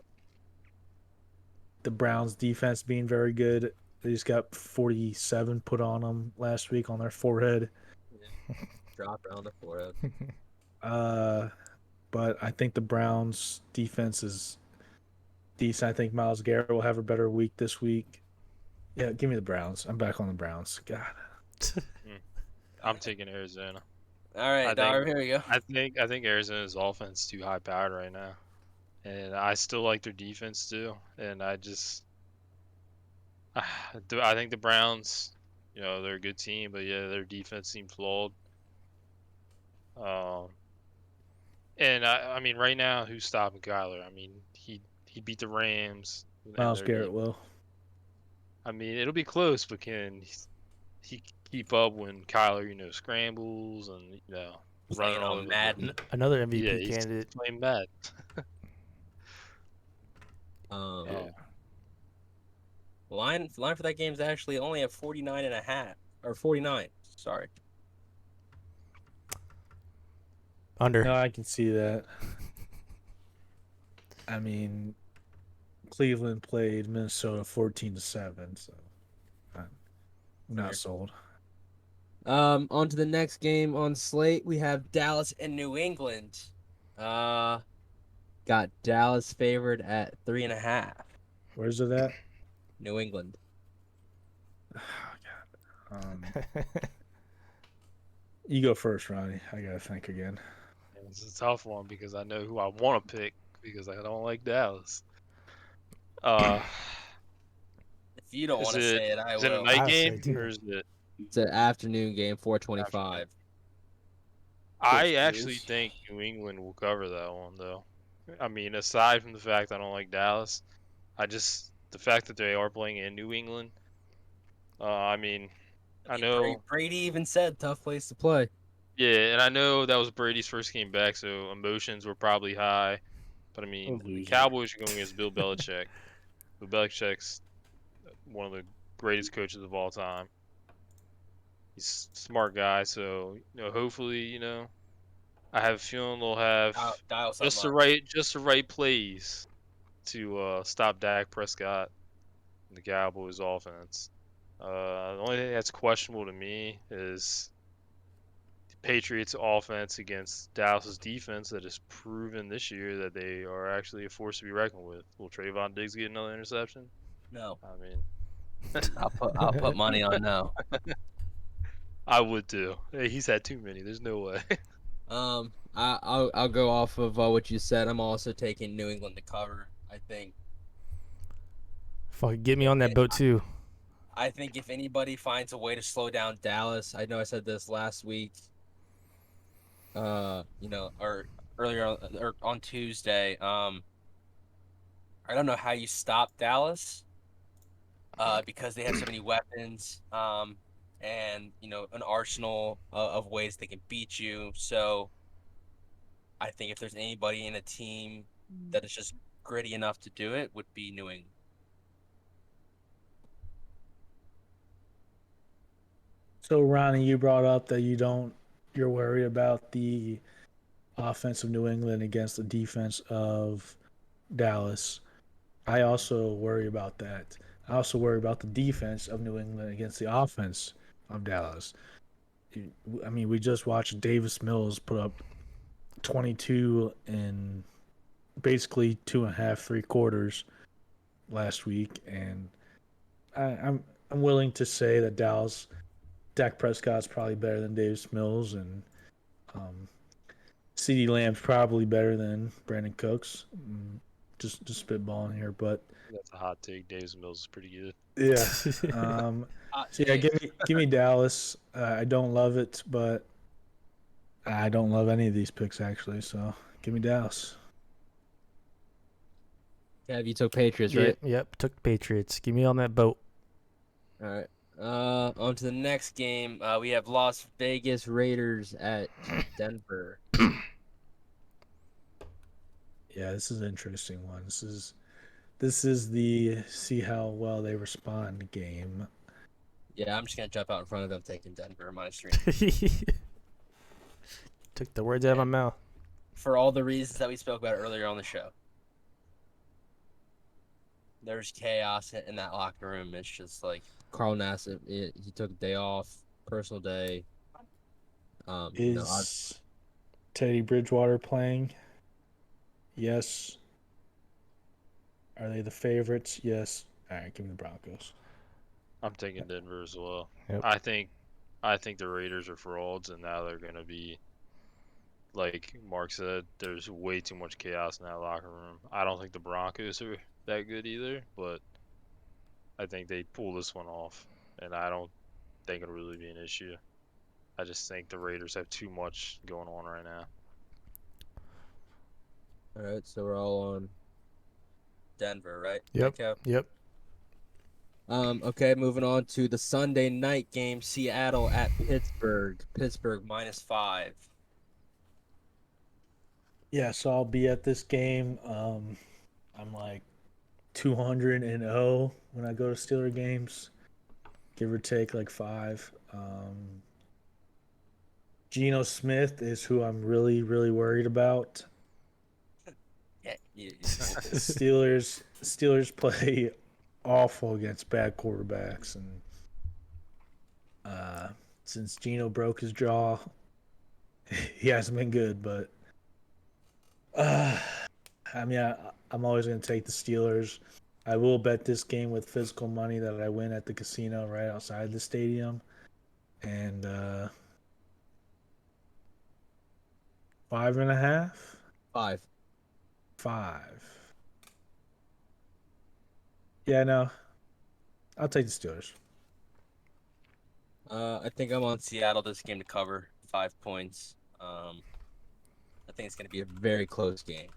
S1: the Browns defense being very good, they just got 47 put on them last week on their forehead.
S2: Drop on the forehead.
S1: But I think the Browns defense is decent. I think Myles Garrett will have a better week this week. Yeah, give me the Browns. I'm back on the Browns. God.
S3: I'm taking Arizona.
S2: All right, Dar, here we go.
S3: I think Arizona's offense is too high powered right now, and I still like their defense too. And I think the Browns, they're a good team, but yeah, their defense seemed flawed. And I mean, right now, who's stopping Kyler? I mean, he beat the Rams.
S1: Myles Garrett will.
S3: I mean, it'll be close, but can he keep up when Kyler, scrambles and running
S2: on Madden?
S4: Another MVP
S3: yeah, he's
S4: candidate.
S3: playing Madden.
S2: Yeah. Line for that game is actually only at 49.5 or 49. Sorry.
S4: Under.
S1: No, I can see that. I mean, Cleveland played Minnesota 14-7, so I'm not sold.
S2: On to the next game on slate. We have Dallas and New England. Got Dallas favored at 3.5.
S1: Where's it at?
S2: New England.
S1: Oh, God. You go first, Ronnie. I gotta think again.
S3: It's a tough one because I know who I want to pick because I don't like Dallas. Uh,
S2: If you don't want to say it, I
S3: is it a
S2: will.
S3: night
S4: I'll say
S3: game
S4: too.
S3: or is it?
S2: It's an afternoon game, 4:25.
S3: I
S2: Pitch
S3: actually
S2: News.
S3: think New England will cover that one though. I mean, aside from the fact I don't like Dallas, the fact that they are playing in New England. I mean, I know.
S2: Brady even said tough place to play.
S3: Yeah, and I know that was Brady's first game back, so emotions were probably high. But I mean, the
S1: loser.
S3: Cowboys are going against Bill Belichick. Bill Belichick's one of the greatest coaches of all time. He's a smart guy, so hopefully, I have a feeling they'll have
S2: Dial
S3: just
S2: something
S3: the
S2: up.
S3: right plays to stop Dak Prescott and the Cowboys offense. The only thing that's questionable to me is the Patriots offense against Dallas's defense that has proven this year that they are actually a force to be reckoned with. Will Trayvon Diggs get another interception?
S2: No.
S3: I mean,
S2: I'll put money on no.
S3: I would too. Hey, he's had too many. There's no way.
S2: I'll go off of what you said. I'm also taking New England to cover.
S4: Fuck, get me on that boat too.
S2: I think if anybody finds a way to slow down Dallas, I know I said this last week. Or earlier or on Tuesday. I don't know how you stop Dallas. Because they have so many weapons. And an arsenal of ways they can beat you. So I think if there's anybody in a team that is just gritty enough to do it, would be New England.
S1: So Ronnie, you brought up that you're worried about the offense of New England against the defense of Dallas. I also worry about that. I also worry about the defense of New England against the offense of Dallas. I mean, we just watched Davis Mills put up 22 in basically 2.5, 3 quarters last week, and I'm willing to say that Dak Prescott's probably better than Davis Mills, and CeeDee Lamb's probably better than Brandon Cooks. Just spitballing here, but
S3: That's a hot take. Davis Mills is pretty good.
S1: yeah. So yeah, give me Dallas. I don't love it, but I don't love any of these picks actually. So give me Dallas.
S2: Yeah, you took Patriots, right?
S4: Yep, took Patriots. Give me on that boat.
S2: All right. On to the next game. We have Las Vegas Raiders at Denver.
S1: Yeah, this is an interesting one. This is the see how well they respond game.
S2: Yeah, I'm just gonna jump out in front of them, taking Denver -3.
S4: Took the words out of my mouth.
S2: For all the reasons that we spoke about earlier on the show. There's chaos in that locker room. It's just like Carl Nassib. He took a day off, personal day.
S1: Is Teddy Bridgewater playing? Yes. Are they the favorites? Yes. All right, give me the Broncos.
S3: I'm taking Denver as well.
S4: Yep.
S3: I think the Raiders are frauds, and now they're gonna be, like Mark said, there's way too much chaos in that locker room. I don't think the Broncos are that good either, but I think they pull this one off, and I don't think it'll really be an issue. I just think the Raiders have too much going on right now.
S2: All right, so we're all on Denver, right?
S4: Yep.
S2: Okay.
S4: Yep.
S2: Okay, moving on to the Sunday night game, Seattle at Pittsburgh. Pittsburgh -5.
S1: Yeah, so I'll be at this game. I'm like 200-0 when I go to Steeler games, give or take like 5. Geno Smith is who I'm really, really worried about.
S2: Yeah,
S1: Steelers play awful against bad quarterbacks, and since Gino broke his jaw, he hasn't been good. But I mean, I'm always going to take the Steelers. I will bet this game with physical money that I win at the casino right outside the stadium. And 5.5?
S2: 5.
S1: 5. Yeah, no. I'll take the Steelers.
S2: I think I'm on Seattle this game to cover 5 points. I think it's going to be a very close game.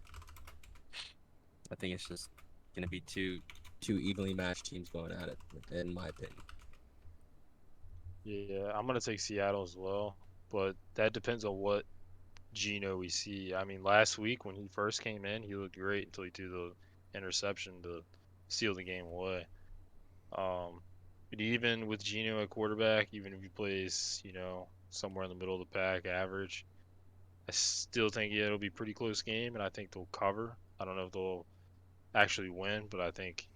S2: I think it's just going to be two evenly matched teams going at it, in my opinion.
S3: Yeah, I'm gonna take Seattle as well, but that depends on what Gino we see. I mean, last week when he first came in, he looked great until he threw the interception to steal the game away. But even with Gino at quarterback, even if he plays, somewhere in the middle of the pack, average, I still think it'll be a pretty close game, and I think they'll cover. I don't know if they'll actually win, but I think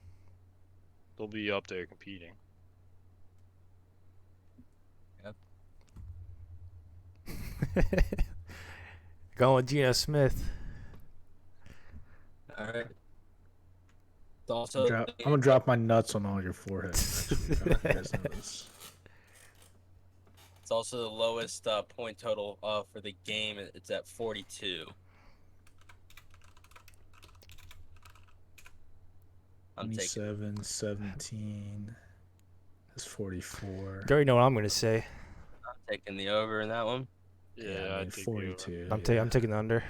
S3: they'll be up there competing.
S4: Going with Geno Smith.
S2: All right. It's also
S1: I'm gonna drop my nuts on all your foreheads.
S2: it's also the lowest point total for the game. It's at 42. I'm taking
S1: 27, 17. That's 44.
S4: You already know what I'm going to say.
S2: the over in that one.
S3: Yeah,
S1: I mean,
S3: I'd take the over.
S1: 42.
S4: I'm taking the under.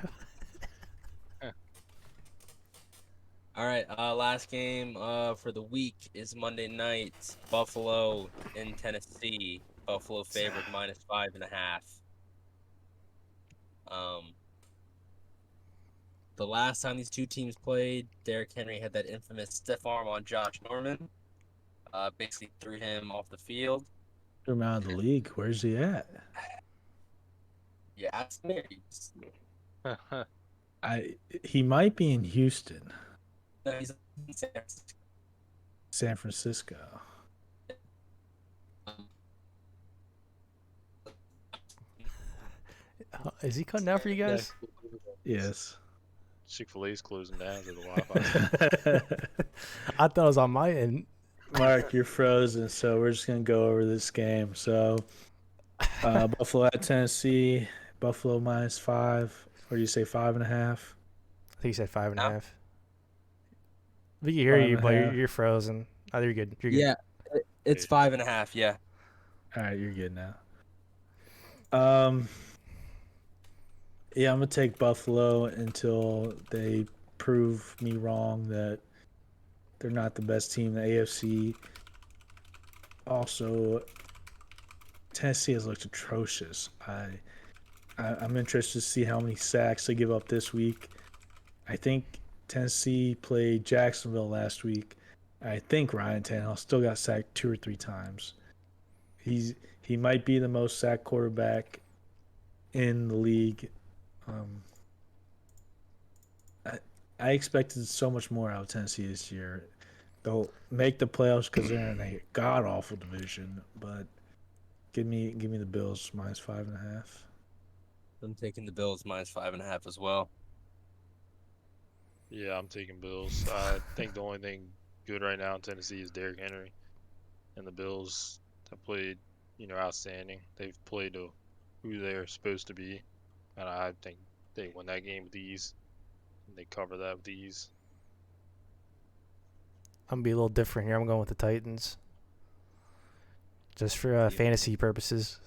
S2: All right, last game for the week is Monday night. Buffalo in Tennessee. Buffalo favored -5.5. The last time these two teams played, Derrick Henry had that infamous stiff arm on Josh Norman. Basically threw him off the field.
S1: Threw him out of the league. Where's he at?
S2: Yeah, ask me.
S1: He might be in Houston,
S2: No, he's in San Francisco.
S1: San Francisco.
S4: Is he cutting out for you guys?
S1: Yes.
S3: Chick-fil-A's closing down to the Wi-Fi.
S4: I thought it was on my end.
S1: Mark, you're frozen, so we're just gonna go over this game. So, Buffalo at Tennessee. Buffalo -5, or do you say 5.5?
S4: I think you said 5.5.
S2: No.
S4: We can hear you, but
S1: 5.5.
S4: you're frozen. Oh, you're good. You're good.
S2: Yeah, it's 5.5. Yeah.
S1: All right, you're good now. Yeah, I'm gonna take Buffalo until they prove me wrong that they're not the best team in the AFC. Also, Tennessee has looked atrocious. I'm interested to see how many sacks they give up this week. I think Tennessee played Jacksonville last week. I think Ryan Tannehill still got sacked 2 or 3 times. He might be the most sacked quarterback in the league. I expected so much more out of Tennessee this year. They'll make the playoffs because they're in a god awful division. But give me the Bills -5.5.
S2: I'm taking the Bills -5.5 as well.
S3: Yeah, I'm taking Bills. I think the only thing good right now in Tennessee is Derrick Henry, and the Bills have played, outstanding. They've played to who they're supposed to be, and I think they win that game with ease, and they cover that with ease.
S4: I'm going to be a little different here. I'm going with the Titans. Just for fantasy purposes.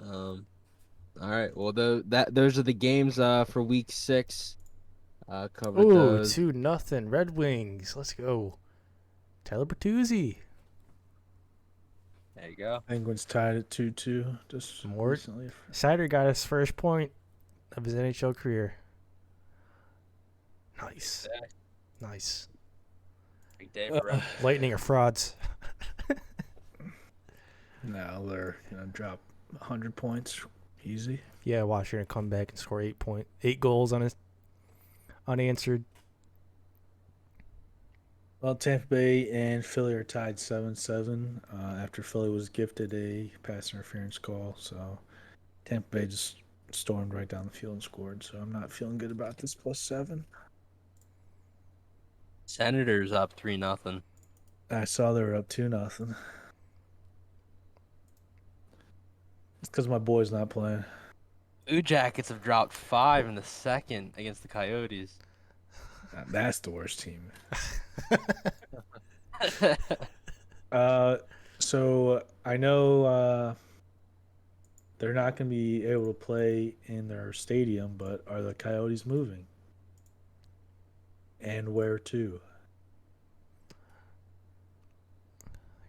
S2: All right. Well, those are the games for week 6. Covered
S4: Ooh,
S2: those.
S4: 2-0. Red Wings. Let's go. Tyler Bertuzzi.
S2: There you go.
S1: Penguins tied at 2-2 just
S4: More.
S1: recently.
S4: Sider got his first point of his NHL career. Nice. Nice.
S2: Big day for him.
S4: Lightning are frauds.
S1: Now they're gonna drop 100 points easy.
S4: Yeah, watch, you're going to come back and score 8 goals on his unanswered.
S1: Well, Tampa Bay and Philly are tied 7-7 after Philly was gifted a pass interference call. So Tampa Bay just stormed right down the field and scored. So I'm not feeling good about this +7.
S2: Senators up 3-0.
S1: I saw they were up 2-0. It's because my boy's not playing.
S2: Blue Jackets have dropped 5 in the second against the Coyotes.
S1: That's the worst team.
S2: I
S1: So I know they're not going to be able to play in their stadium, but are the Coyotes moving? And where to?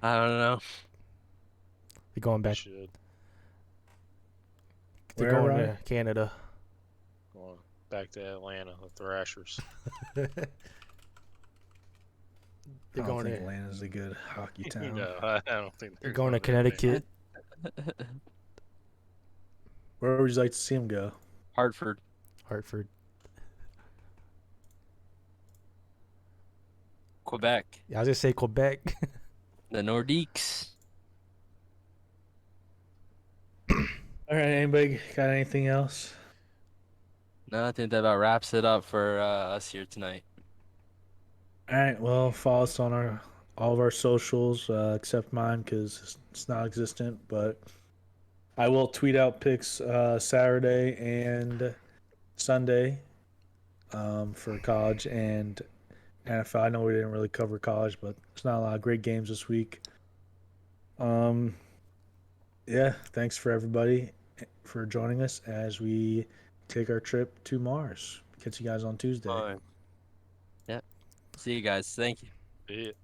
S2: don't know.
S4: They're going
S3: They
S4: back.
S3: should.
S4: They're
S1: Where,
S4: going
S1: Ryan?
S4: to Canada.
S3: Going back to Atlanta, the Thrashers.
S4: They're
S1: I don't
S4: going
S1: think
S4: to
S1: Atlanta's a good hockey town.
S3: No, I don't think
S4: they're
S3: they're
S4: going to
S3: there anymore.
S4: Connecticut.
S1: Where would you like to see him go?
S2: Hartford.
S4: Hartford.
S2: Quebec.
S4: Yeah, I was gonna say Quebec.
S2: The Nordiques.
S1: All right, anybody got anything else?
S2: No, I think that about wraps it up for us here tonight.
S1: All right, well, follow us on all of our socials except mine because it's not existent. But I will tweet out pics Saturday and Sunday for college and NFL. I know we didn't really cover college, but there's not a lot of great games this week. Yeah, thanks for everybody for joining us as we take our trip to Mars. Catch you guys on Tuesday.
S2: Fine. Yep. See you guys. Thank you.
S3: Be it.